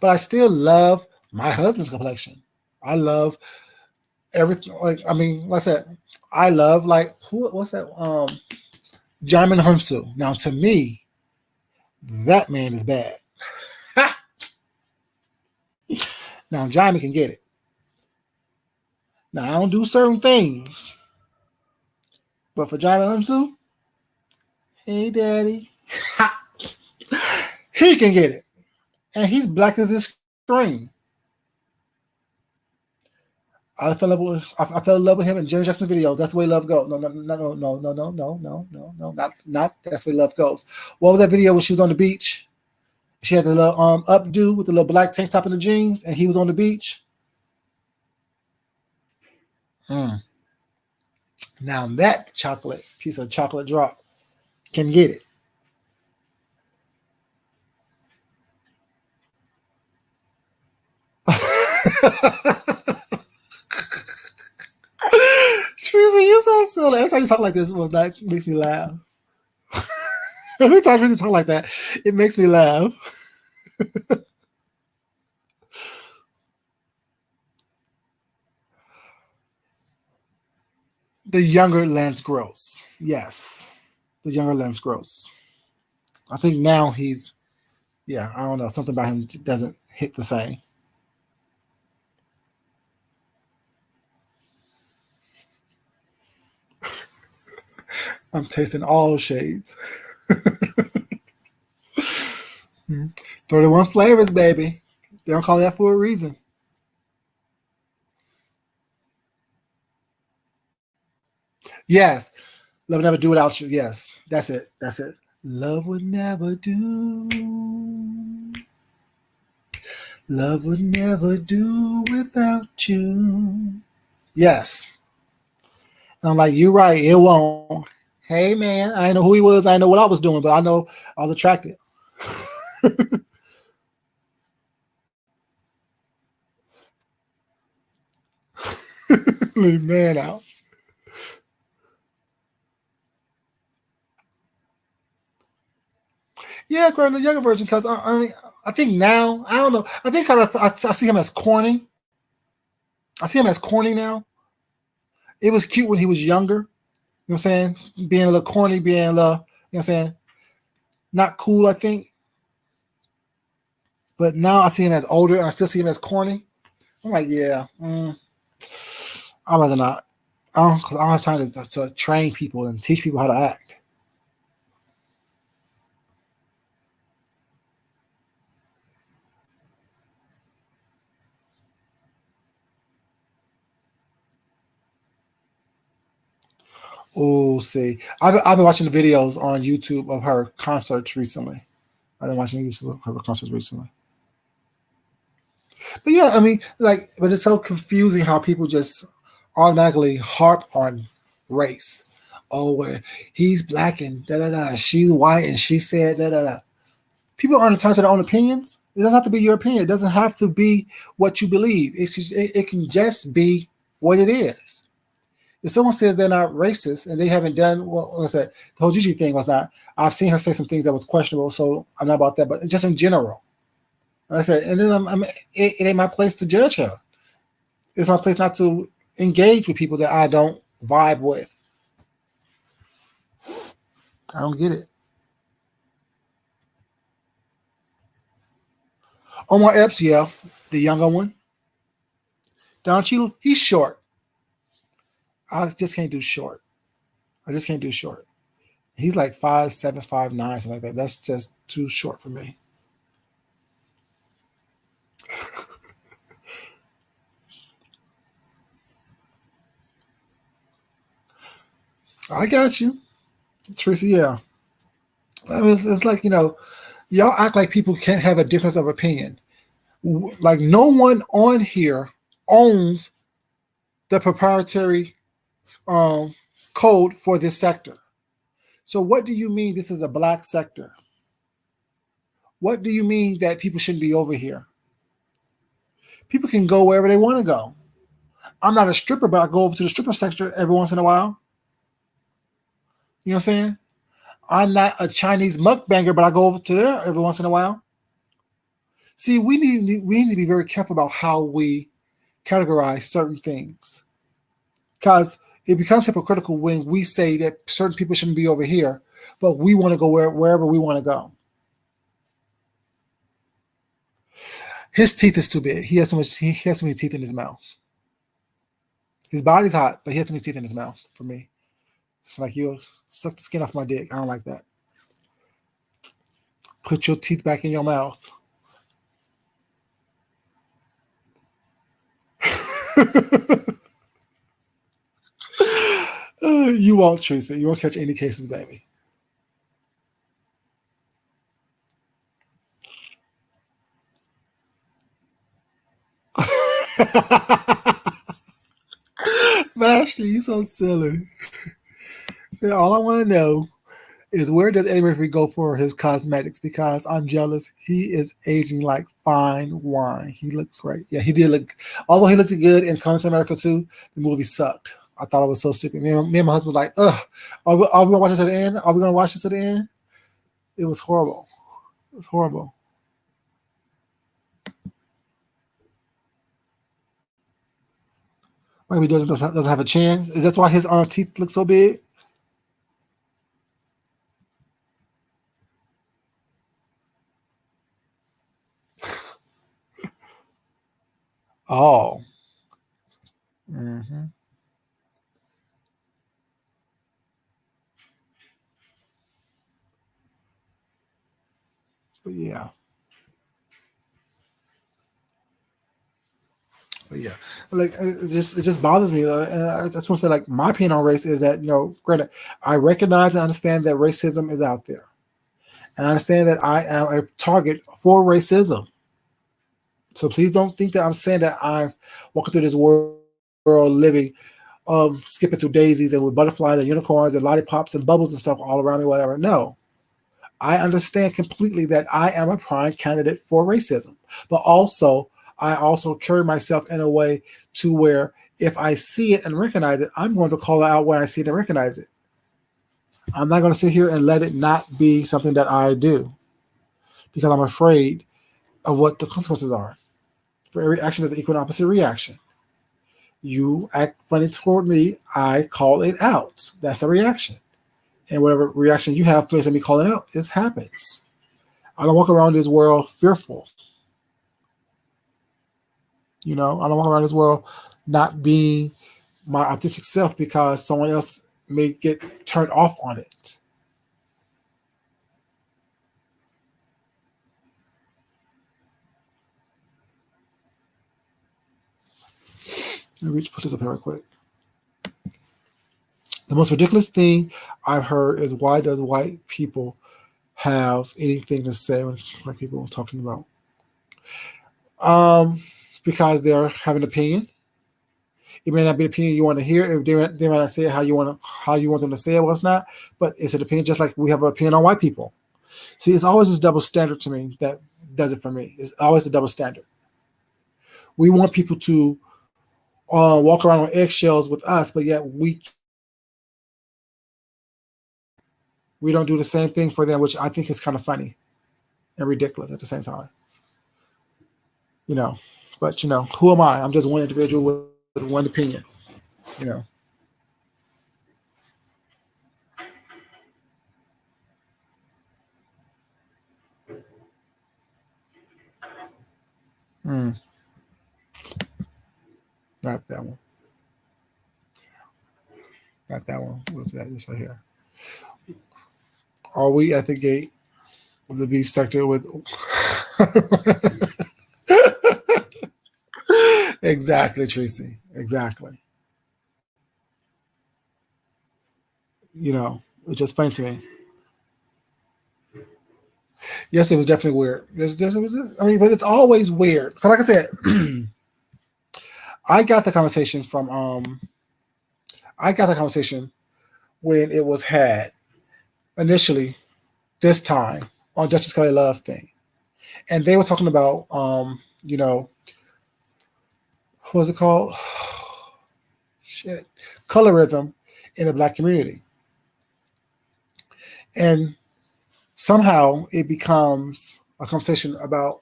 I still love my husband's complexion. I love everything. Like I mean, like I said, I love like what's that? Jamin Hunsu. Now to me, that man is bad. Now Jamin can get it. Now I don't do certain things, but for Jamin Hunsu, hey daddy, he can get it, and he's black as his screen. I fell in love with him in Janet Jackson video. That's the way love goes. No, no, no, no, no, no, no, no, no, no, no, not that's the way love goes. What was that video when she was on the beach? She had the little updo with the little black tank top and the jeans, and he was on the beach. Mm. Now that chocolate piece of chocolate drop can get it. Teresa, you so silly. Every time you talk like this, that makes me laugh. Every time Teresa talk like that, it makes me laugh. The younger Lance Gross. Yes. The younger Lance Gross. I think now he's, yeah, I don't know. Something about him doesn't hit the same. I'm tasting all shades. 31 flavors, baby. They don't call that for a reason. Yes. Love would never do without you. Yes. That's it. That's it. Love would never do. Love would never do without you. Yes. And I'm like, you're right. It won't. Hey, man. I didn't know who he was. I didn't know what I was doing, but I know I was attracted. Leave man out. Yeah, the younger version. Because I mean, I think now I don't know. I think because I see him as corny. I see him as corny now. It was cute when he was younger. You know what I'm saying? Being a little corny, being a little, you know what I'm saying? Not cool, I think. But now I see him as older and I still see him as corny. I'm like, yeah, I'd rather not. Because I don't have time to train people and teach people how to act. Oh, see, I've been watching the videos on YouTube of her concerts recently. I've been watching YouTube of her concerts recently. But yeah, I mean, like, but it's so confusing how people just automatically harp on race. Oh, where he's black and da da da, she's white and she said da da da. People are entitled to their own opinions. It doesn't have to be your opinion. It doesn't have to be what you believe. It can just be what it is. If someone says they're not racist and they haven't done what was that, the whole Gigi thing was not. I've seen her say some things that was questionable, so I'm not about that. But just in general, like I said, and then it ain't my place to judge her. It's my place not to engage with people that I don't vibe with. I don't get it. Omar Epps, yeah, the younger one. Don Cheadle, he's short. I just can't do short. I just can't do short. He's like 5'7", 5'9", something like that. That's just too short for me. I got you, Teresa. Yeah, I mean, it's like y'all act like people can't have a difference of opinion. Like no one on here owns the proprietary um, code for this sector. So what do you mean this is a black sector? What do you mean that people shouldn't be over here? People can go wherever they want to go. I'm not a stripper, but I go over to the stripper sector every once in a while. You know what I'm saying? I'm not a Chinese mukbanger, but I go over to there every once in a while. See, we need to be very careful about how we categorize certain things, because it becomes hypocritical when we say that certain people shouldn't be over here, but we want to go wherever we want to go. His teeth is too big. He has so much. He has so many teeth in his mouth. His body's hot, but he has so many teeth in his mouth. For me, it's like you suck the skin off my dick. I don't like that. Put your teeth back in your mouth. You won't, Teresa. You won't catch any cases, baby. Master, you so silly. All I want to know is where does Eddie Murphy go for his cosmetics? Because I'm jealous. He is aging like fine wine. He looks great. Yeah, he did look. Although he looked good in Coming to America too, the movie sucked. I thought it was so stupid. Me and my husband were like, ugh, are we gonna watch this to the end? Are we gonna watch this to the end? It was horrible. It was horrible. Maybe he doesn't have a chin. Is that why his teeth look so big? Oh. Hmm. But yeah. But yeah, like it just bothers me. And I just want to say, like, my opinion on race is that granted, I recognize and understand that racism is out there, and I understand that I am a target for racism. So please don't think that I'm saying that I'm walking through this world living, skipping through daisies and with butterflies and unicorns and lollipops and bubbles and stuff all around me. Whatever. No, I understand completely that I am a prime candidate for racism, but also I also carry myself in a way to where if I see it and recognize it, I'm going to call it out when I see it and recognize it. I'm not going to sit here and let it not be something that I do because I'm afraid of what the consequences are. For every action, there's an equal and opposite reaction. You act funny toward me, I call it out. That's a reaction. And whatever reaction you have based on me calling out, it happens. I don't walk around this world fearful. I don't walk around this world not being my authentic self because someone else may get turned off on it. Let me put this up here real quick. The most ridiculous thing I've heard is why does white people have anything to say when black people are talking about? because they have an opinion. It may not be the opinion you want to hear. They might not say it how you want them to say it. Well, it's not, but it's an opinion. Just like we have an opinion on white people. See, it's always this double standard to me that does it for me. It's always a double standard. We want people to walk around on eggshells with us, but yet we don't do the same thing for them, which I think is kind of funny and ridiculous at the same time. You know, but who am I? I'm just one individual with one opinion. You know. Mm, not that one. Not that one. What's that? This right here. Are we at the gate of the beef sector with? Exactly, Tracy. Exactly. It's just funny to me. Yes, it was definitely weird. I mean, but it's always weird. 'Cause like I said, I got the conversation from I got the conversation when it was had initially this time on Justice Kelly Love thing, and they were talking about what was it called? Shit, colorism in the black community, and somehow it becomes a conversation about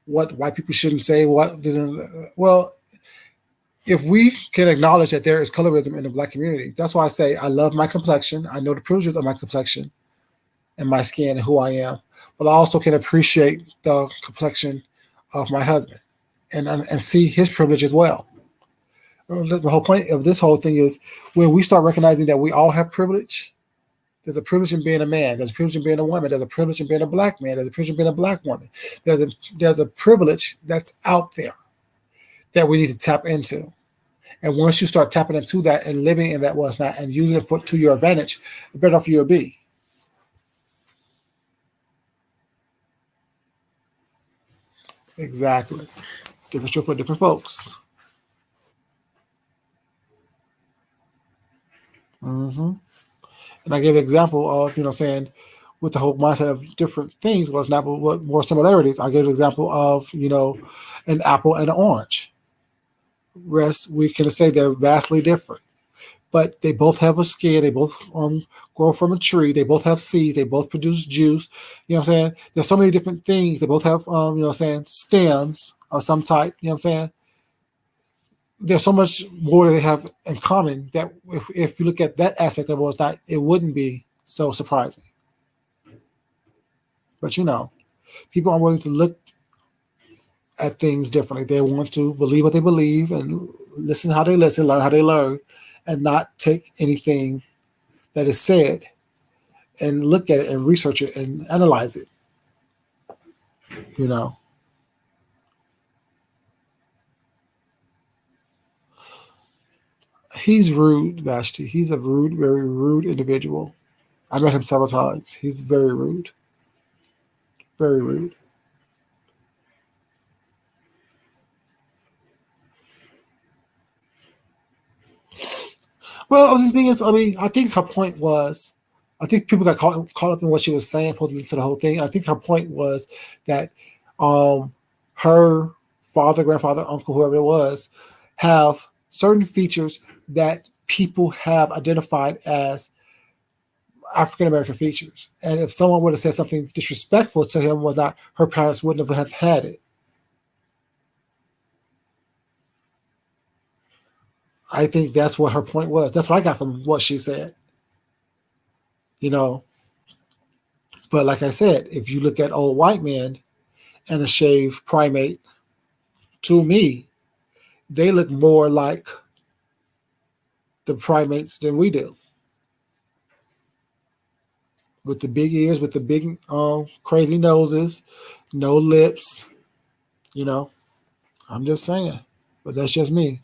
what white people shouldn't say, what doesn't. Well, if we can acknowledge that there is colorism in the black community, that's why I say I love my complexion. I know the privileges of my complexion and my skin and who I am, but I also can appreciate the complexion of my husband and see his privilege as well. The whole point of this whole thing is when we start recognizing that we all have privilege. There's a privilege in being a man. There's a privilege in being a woman. There's a privilege in being a black man. There's a privilege in being a black woman. There's a privilege that's out there that we need to tap into. And once you start tapping into that and living in that what's not and using it to your advantage, the better off you'll be. Exactly. Different show for different folks. Hmm. And I gave the example of, saying with the whole mindset of different things was not what more similarities. I gave the example of, an apple and an orange. Rest, we can say they're vastly different. But they both have a skin. They both grow from a tree. They both have seeds. They both produce juice. You know what I'm saying? There's so many different things. They both have, stems of some type. You know what I'm saying? There's so much more that they have in common that if you look at that aspect of it wouldn't be so surprising. But people are willing to look at things differently. They want to believe what they believe and listen how they listen, learn how they learn, and not take anything that is said and look at it and research it and analyze it. You know, he's rude, Vashti. He's a rude, very rude individual. I met him several times. He's very rude, very rude. Well, the thing is, I mean, I think her point was, I think people got caught up in what she was saying, supposed to the whole thing. I think her point was that her father, grandfather, uncle, whoever it was, have certain features that people have identified as African American features. And if someone would have said something disrespectful to him, was not her parents wouldn't have had it. I think that's what her point was. That's what I got from what she said. You know, but like I said, if you look at old white men and a shaved primate, to me, they look more like the primates than we do. With the big ears, with the big crazy noses, no lips, you know. I'm just saying. But that's just me.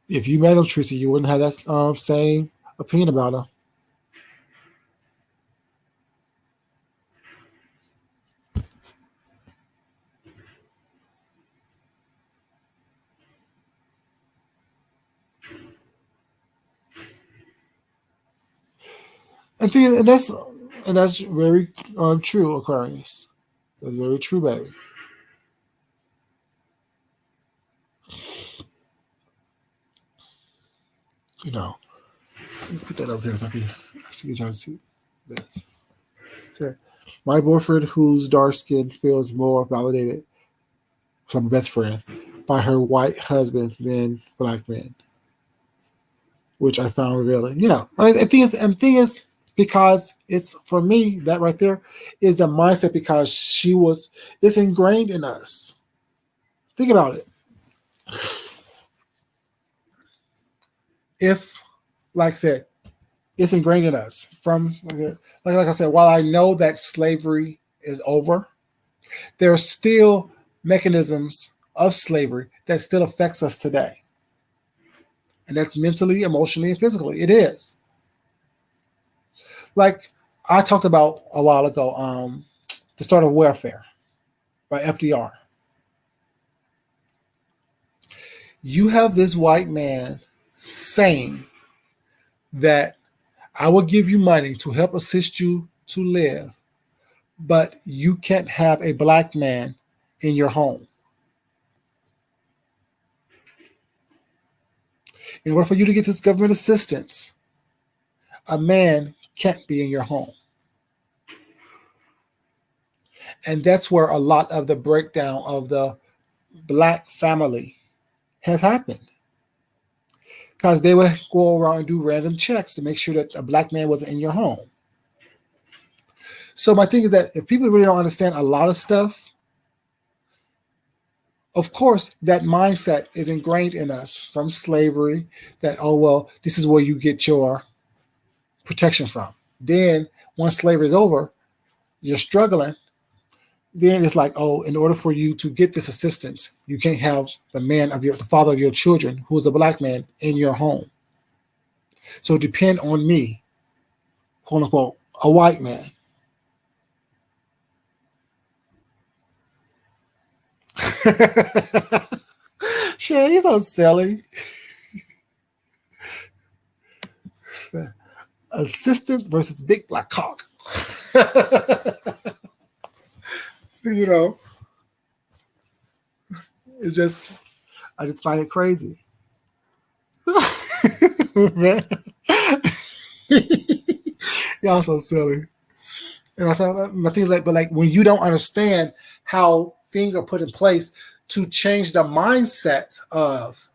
If you met him, Tracy, you wouldn't have that same opinion about him. I think that's very true, Aquarius. That's very true, baby. You know, let me put that up there so I can actually get y'all to see this. So, my boyfriend, who's dark skinned, feels more validated from a best friend by her white husband than black men, which I found revealing. Yeah, I think it's because it's for me that right there is the mindset because it's ingrained in us. Think about it. If, like I said, it's ingrained in us from like I said, while I know that slavery is over, there are still mechanisms of slavery that still affects us today. And that's mentally, emotionally, and physically. It is. Like I talked about a while ago, the start of welfare by FDR. You have this white man saying that I will give you money to help assist you to live, but you can't have a black man in your home. In order for you to get this government assistance, a man can't be in your home. And that's where a lot of the breakdown of the black family has happened. Because they would go around and do random checks to make sure that a black man wasn't in your home. So my thing is that if people really don't understand a lot of stuff, of course, that mindset is ingrained in us from slavery that, oh, well, this is where you get your protection from. Then once slavery is over, you're struggling. Then it's like, oh, in order for you to get this assistance, you can't have the father of your children, who is a black man, in your home. So depend on me, quote unquote, a white man. Shit, he's so silly. Assistance versus big black cock. You know, it's just, I just find it crazy. Man. Y'all so silly. And I thought my thing like, but like when you don't understand how things are put in place to change the mindset of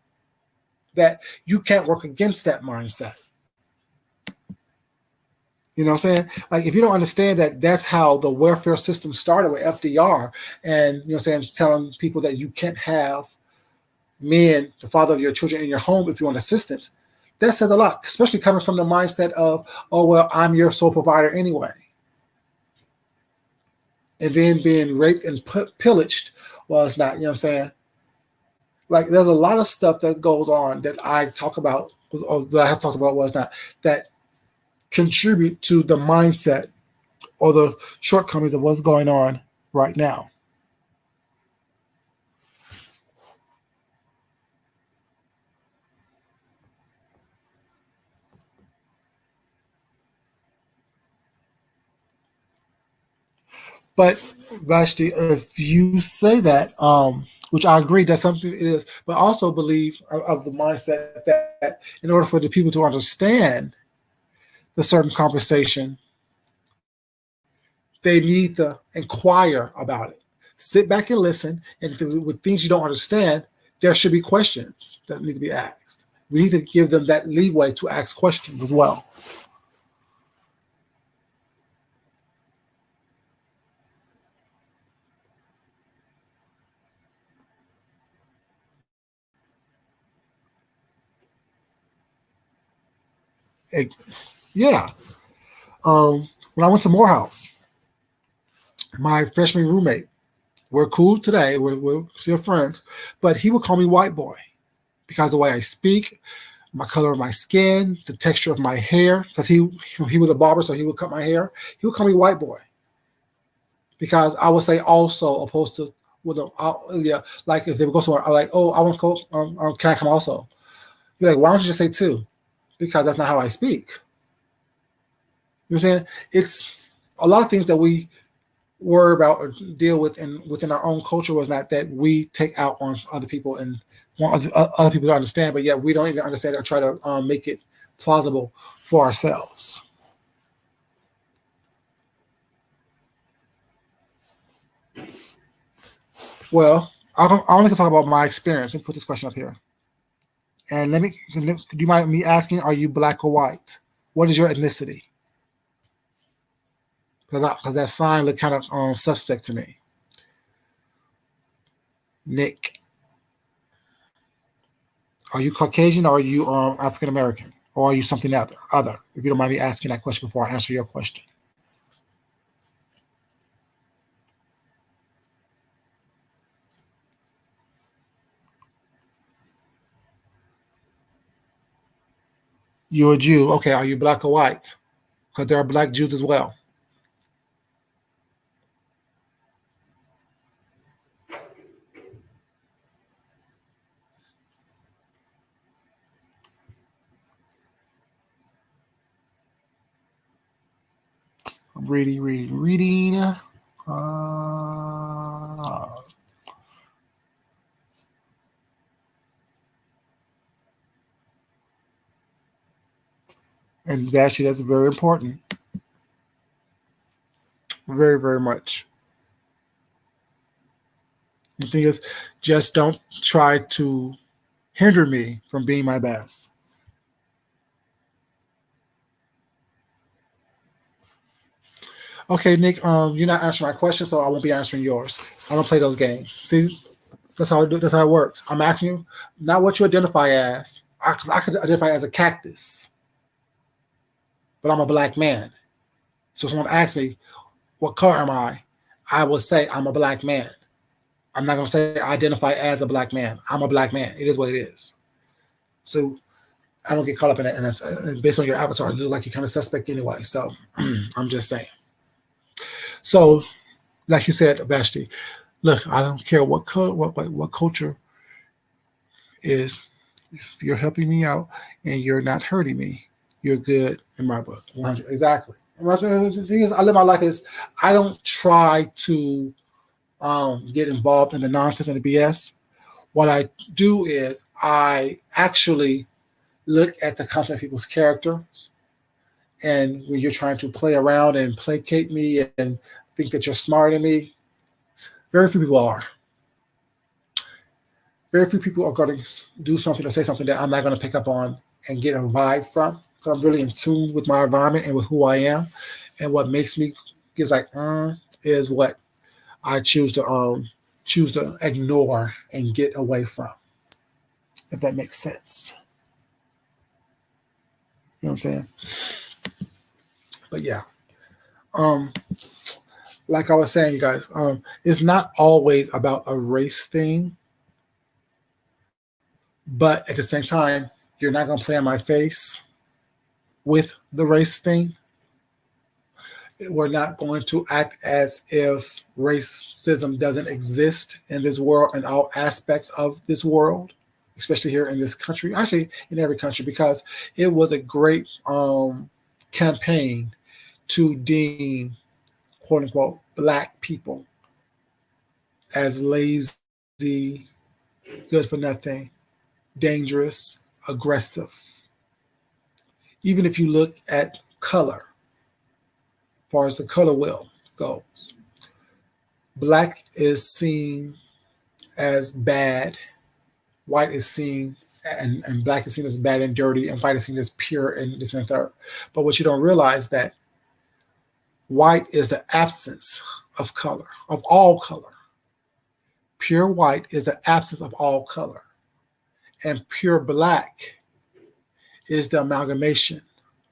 that, you can't work against that mindset. You know what I'm saying? Like if you don't understand that that's how the welfare system started with FDR and, you know what I'm saying, telling people that you can't have men, the father of your children, in your home if you want assistance, that says a lot, especially coming from the mindset of, oh, well, I'm your sole provider anyway. And then being raped and pillaged, well, it's not, you know what I'm saying? Like there's a lot of stuff that goes on that I talk about, or that I have talked about, was not that contribute to the mindset or the shortcomings of what's going on right now. But Vashti, if you say that, which I agree, that's something it is, but also believe of the mindset that in order for the people to understand the certain conversation, they need to inquire about it. Sit back and listen, and with things you don't understand, there should be questions that need to be asked. We need to give them that leeway to ask questions as well. Yeah. When I went to Morehouse, my freshman roommate, we're cool today, we're still friends, but he would call me white boy because of the way I speak, my color of my skin, the texture of my hair, because he was a barber, so he would cut my hair. He would call me white boy because I would say also opposed to with a yeah, like if they would go somewhere, I'm like, oh, I want to go, can I come also? You're like, why don't you just say two? Because that's not how I speak. You know what I'm saying? It's a lot of things that we worry about or deal with within our own culture was not that we take out on other people and want other people to understand, but yet we don't even understand it or try to make it plausible for ourselves. Well, I only can talk about my experience. Let me put this question up here. And do you mind me asking, are you black or white? What is your ethnicity? Because that sign looked kind of suspect to me. Nick, are you Caucasian or are you African American? Or are you something other? If you don't mind me asking that question before I answer your question. You're a Jew. Okay, are you black or white? Because there are black Jews as well. I'm reading. And actually, that's very important. Very, very much. The thing is, just don't try to hinder me from being my best. Okay, Nick, you're not answering my question, so I won't be answering yours. I don't play those games. See, that's how I do. That's how it works. I'm asking you not what you identify as. I could identify as a cactus, but I'm a black man. So if someone asks me, "What color am I will say I'm a black man. I'm not going to say I identify as a black man. I'm a black man. It is what it is. So I don't get caught up in it. And based on your avatar, you look like you're kind of suspect anyway. So I'm just saying. So, like you said, Vashti, look, I don't care what color, what culture is. If you're helping me out and you're not hurting me, you're good in my book. 100 exactly. The thing is, I live my life is I don't try to get involved in the nonsense and the BS. What I do is I actually look at the content of people's characters, and when you're trying to play around and placate me and think that you're smarter than me, very few people are. Very few people are going to do something or say something that I'm not going to pick up on and get a vibe from. Because I'm really in tune with my environment and with who I am, and what makes me is like is what I choose to ignore and get away from. If that makes sense, you know what I'm saying? But yeah, um, like I was saying, you guys, it's not always about a race thing, but at the same time, you're not gonna play in my face with the race thing. We're not going to act as if racism doesn't exist in this world and all aspects of this world, especially here in this country, actually in every country, because it was a great campaign to deem quote unquote black people as lazy, good for nothing, dangerous, aggressive. Even if you look at color, as far as the color wheel goes, black is seen as bad, white is seen and black is seen as bad and dirty, and white is seen as pure and this and third. But what you don't realize that white is the absence of color, of all color. Pure white is the absence of all color. And pure black is the amalgamation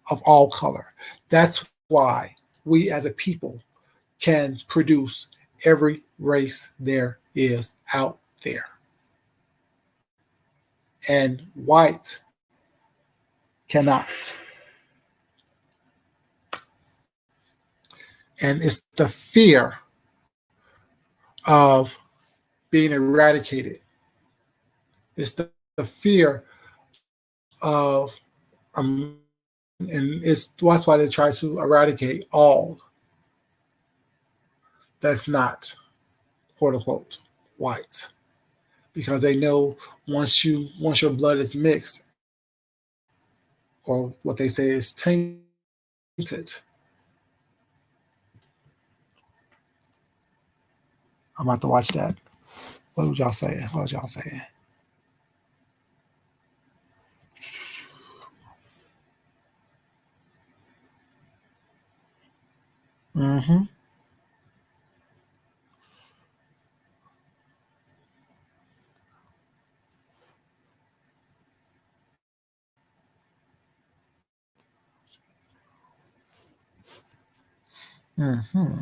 of all color. That's why we as a people can produce every race there is out there. And white cannot. And it's the fear of being eradicated. It's the fear of and that's why they try to eradicate all that's not quote unquote white, because they know once your blood is mixed, or what they say is tainted. I'm about to watch that. What would y'all say? What was y'all saying? Mm-hmm. Mm-hmm.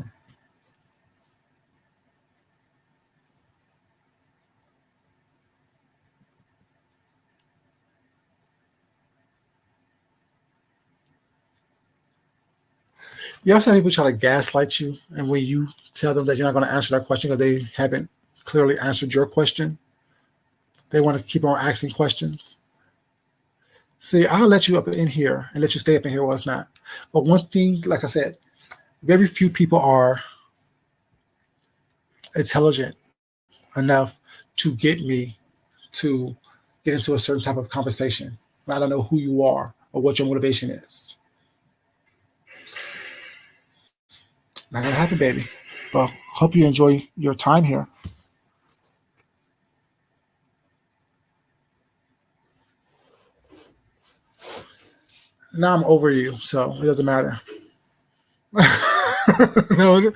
You ever see people try to gaslight you, and when you tell them that you're not going to answer that question because they haven't clearly answered your question, they want to keep on asking questions. See, I'll let you up in here and let you stay up in here while it's not. But one thing, like I said, very few people are intelligent enough to get me to get into a certain type of conversation. I don't know who you are or what your motivation is. Not gonna happen, baby. But hope you enjoy your time here. Now I'm over you, so it doesn't matter. No,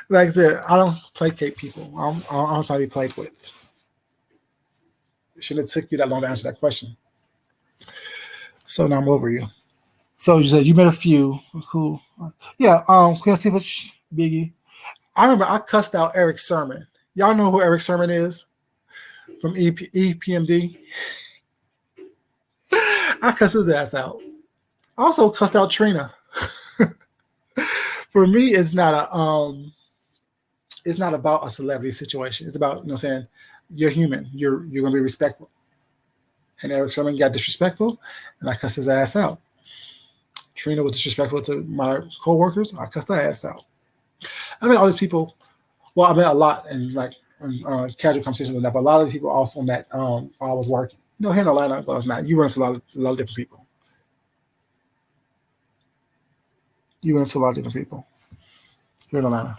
like I said, I don't placate people. I'm trying to be played with. It shouldn't have took you that long to answer that question. So now I'm over you. So you said you met a few. Cool. Yeah. Can I see what Biggie? I remember I cussed out Eric Sermon. Y'all know who Eric Sermon is from EPMD? I cussed his ass out. I also cussed out Trina. For me, it's not about a celebrity situation. It's about, saying you're human. You're gonna be respectful. And Eric Sherman got disrespectful, and I cussed his ass out. Trina was disrespectful to my coworkers. I cussed her ass out. I met all these people. Well, I met a lot in casual conversations with that, but a lot of people also met while I was working. Here in Atlanta, well, it's not. You run into a lot of different people. You run into a lot of different people here in Atlanta.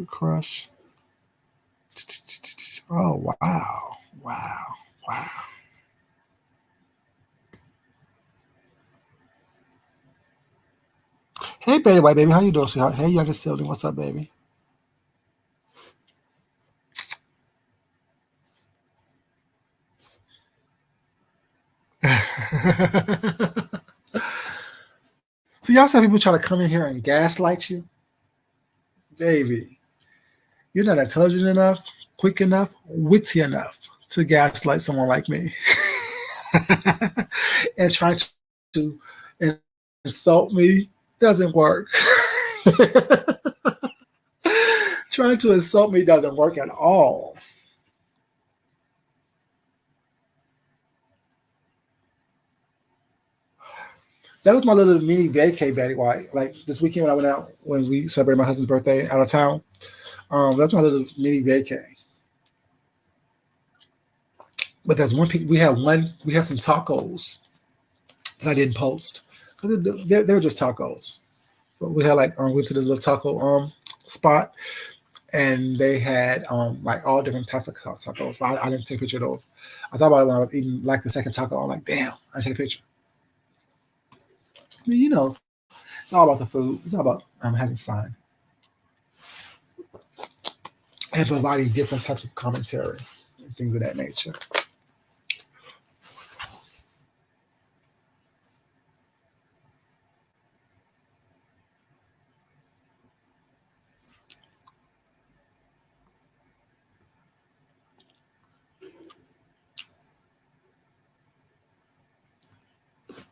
Crush. Oh wow, wow, wow. Hey, baby, white baby, how you doing, sweetheart? Hey, youngest sibling, what's up, baby? So y'all see people try to come in here and gaslight you, baby. You're not intelligent enough, quick enough, witty enough to gaslight someone like me, and try to insult me doesn't work. Trying to insult me doesn't work at all. That was my little mini vacay, Betty White. Like this weekend when I went out, when we celebrated my husband's birthday out of town, that's my little mini vacay. But there's we had some tacos that I didn't post because they were just tacos. But we had went to this little taco spot, and they had like all different types of tacos. But I didn't take a picture of those. I thought about it when I was eating like the second taco. I'm like, damn, I take a picture. I mean, it's all about the food. It's all about having fun and providing different types of commentary and things of that nature.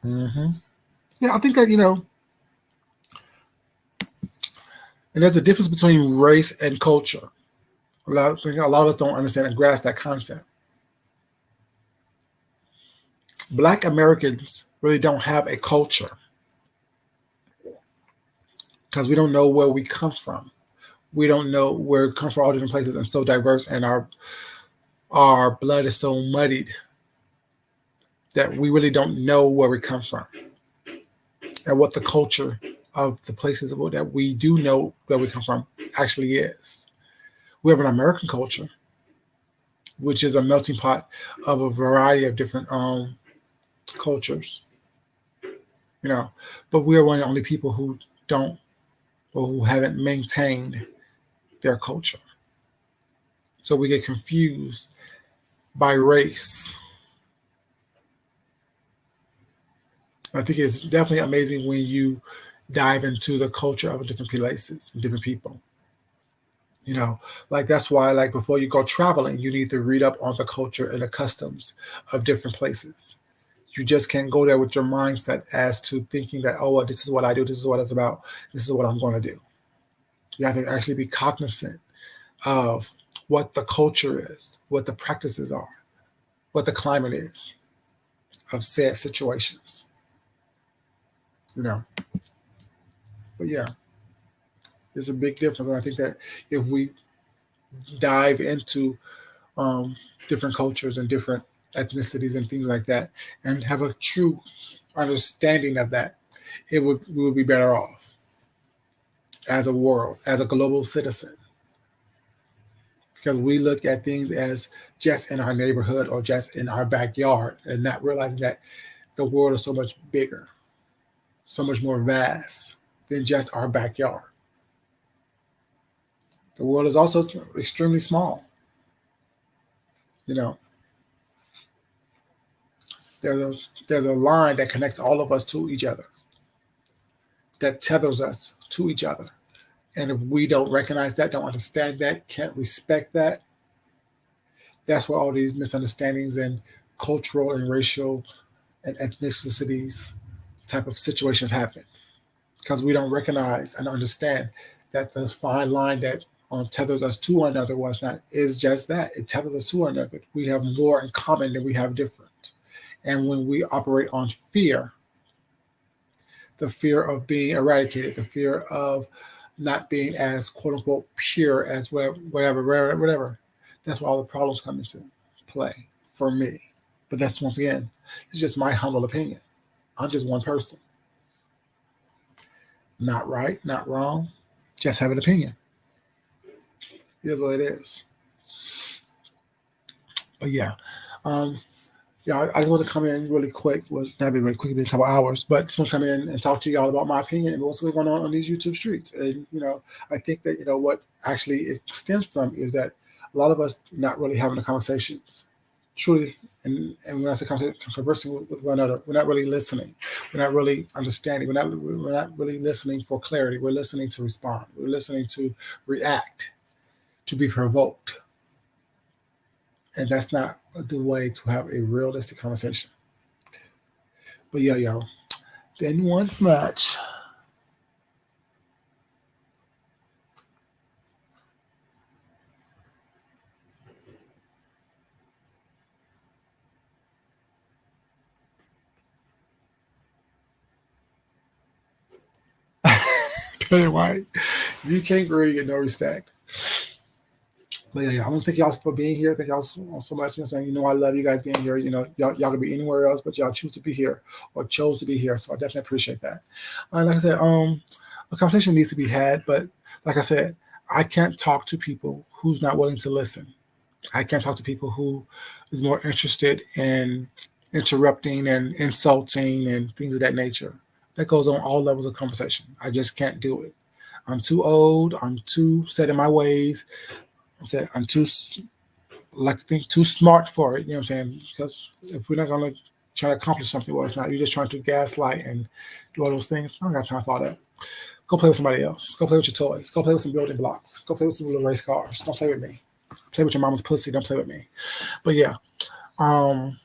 Hmm. Yeah, I think that and there's a difference between race and culture. A lot of us don't understand and grasp that concept. Black Americans really don't have a culture because we don't know where we come from. We don't know where we come from all different places and so diverse, and our blood is so muddied that we really don't know where we come from and what the culture of the places that we do know where we come from actually is. We have an American culture, which is a melting pot of a variety of different cultures, you know. But we are one of the only people who don't or who haven't maintained their culture. So we get confused by race. I think it's definitely amazing when you dive into the culture of different places and different people. You know, like that's why, like before you go traveling, you need to read up on the culture and the customs of different places. You just can't go there with your mindset as to thinking that, oh, well, this is what I do, this is what it's about, this is what I'm going to do. You have to actually be cognizant of what the culture is, what the practices are, what the climate is of said situations. You know, but yeah, there's a big difference. And I think that if we dive into um, different cultures and different ethnicities and things like that, and have a true understanding of that, we would be better off as a world, as a global citizen, because we look at things as just in our neighborhood or just in our backyard, and not realizing that the world is so much bigger, so much more vast than just our backyard. The world is also extremely small. You know, there's a there's a line that connects all of us to each other, that tethers us to each other. And if we don't recognize that, don't understand that, can't respect that, that's where all these misunderstandings and cultural and racial and ethnicities type of situations happen. Because we don't recognize and understand that the fine line that tethers us to one another was not is just that. It tethers us to one another. We have more in common than we have different. And when we operate on fear, the fear of being eradicated, the fear of not being as quote unquote pure as whatever. That's where all the problems come into play for me. But that's once again, it's just my humble opinion. I'm just one person. Not right, not wrong, just have an opinion. It is what it is. But yeah, um, yeah, I just want to come in really quick. Was not be really quick, been a couple hours, but just want to come in and talk to y'all about my opinion and what's going on these YouTube streets. And I think that what actually it stems from is that a lot of us not really having the conversations, truly. And when I say conversing with one another, we're not really listening. We're not really understanding. We're not really listening for clarity. We're listening to respond. We're listening to react, to be provoked, and that's not the way to have a realistic conversation. But yeah, y'all, didn't want much. Anyway, you can't really get no respect. But yeah, I want to thank y'all for being here. Thank y'all so much. Saying, I love you guys being here. Y'all could be anywhere else, but y'all choose to be here or chose to be here. So I definitely appreciate that. Like I said, a conversation needs to be had, but like I said, I can't talk to people who's not willing to listen. I can't talk to people who is more interested in interrupting and insulting and things of that nature. That goes on all levels of conversation. I just can't do it. I'm too old. I'm too set in my ways. I'm too like to think too smart for it. You know what I'm saying? Because if we're not gonna try to accomplish something, well, it's not. You're just trying to gaslight and do all those things. I don't got time for all that. Go play with somebody else. Go play with your toys. Go play with some building blocks. Go play with some little race cars. Don't play with me. Play with your mama's pussy. Don't play with me. But yeah, um,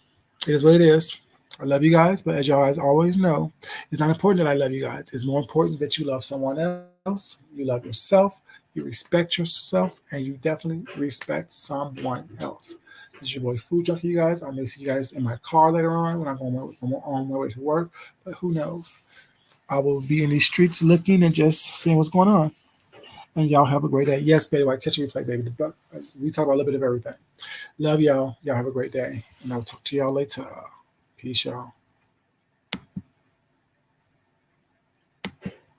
it is what it is. I love you guys, but as y'all guys always know, it's not important that I love you guys. It's more important that you love someone else, you love yourself, you love you respect yourself, and you definitely respect someone else. This is your boy Food Junkie, you guys. I may see you guys in my car later on when I'm on my way to work, but who knows? I will be in these streets looking and just seeing what's going on. And y'all have a great day. Yes, baby, I catch you replay, baby. We talk about a little bit of everything. Love y'all. Y'all have a great day. And I'll talk to y'all later. Peace, y'all.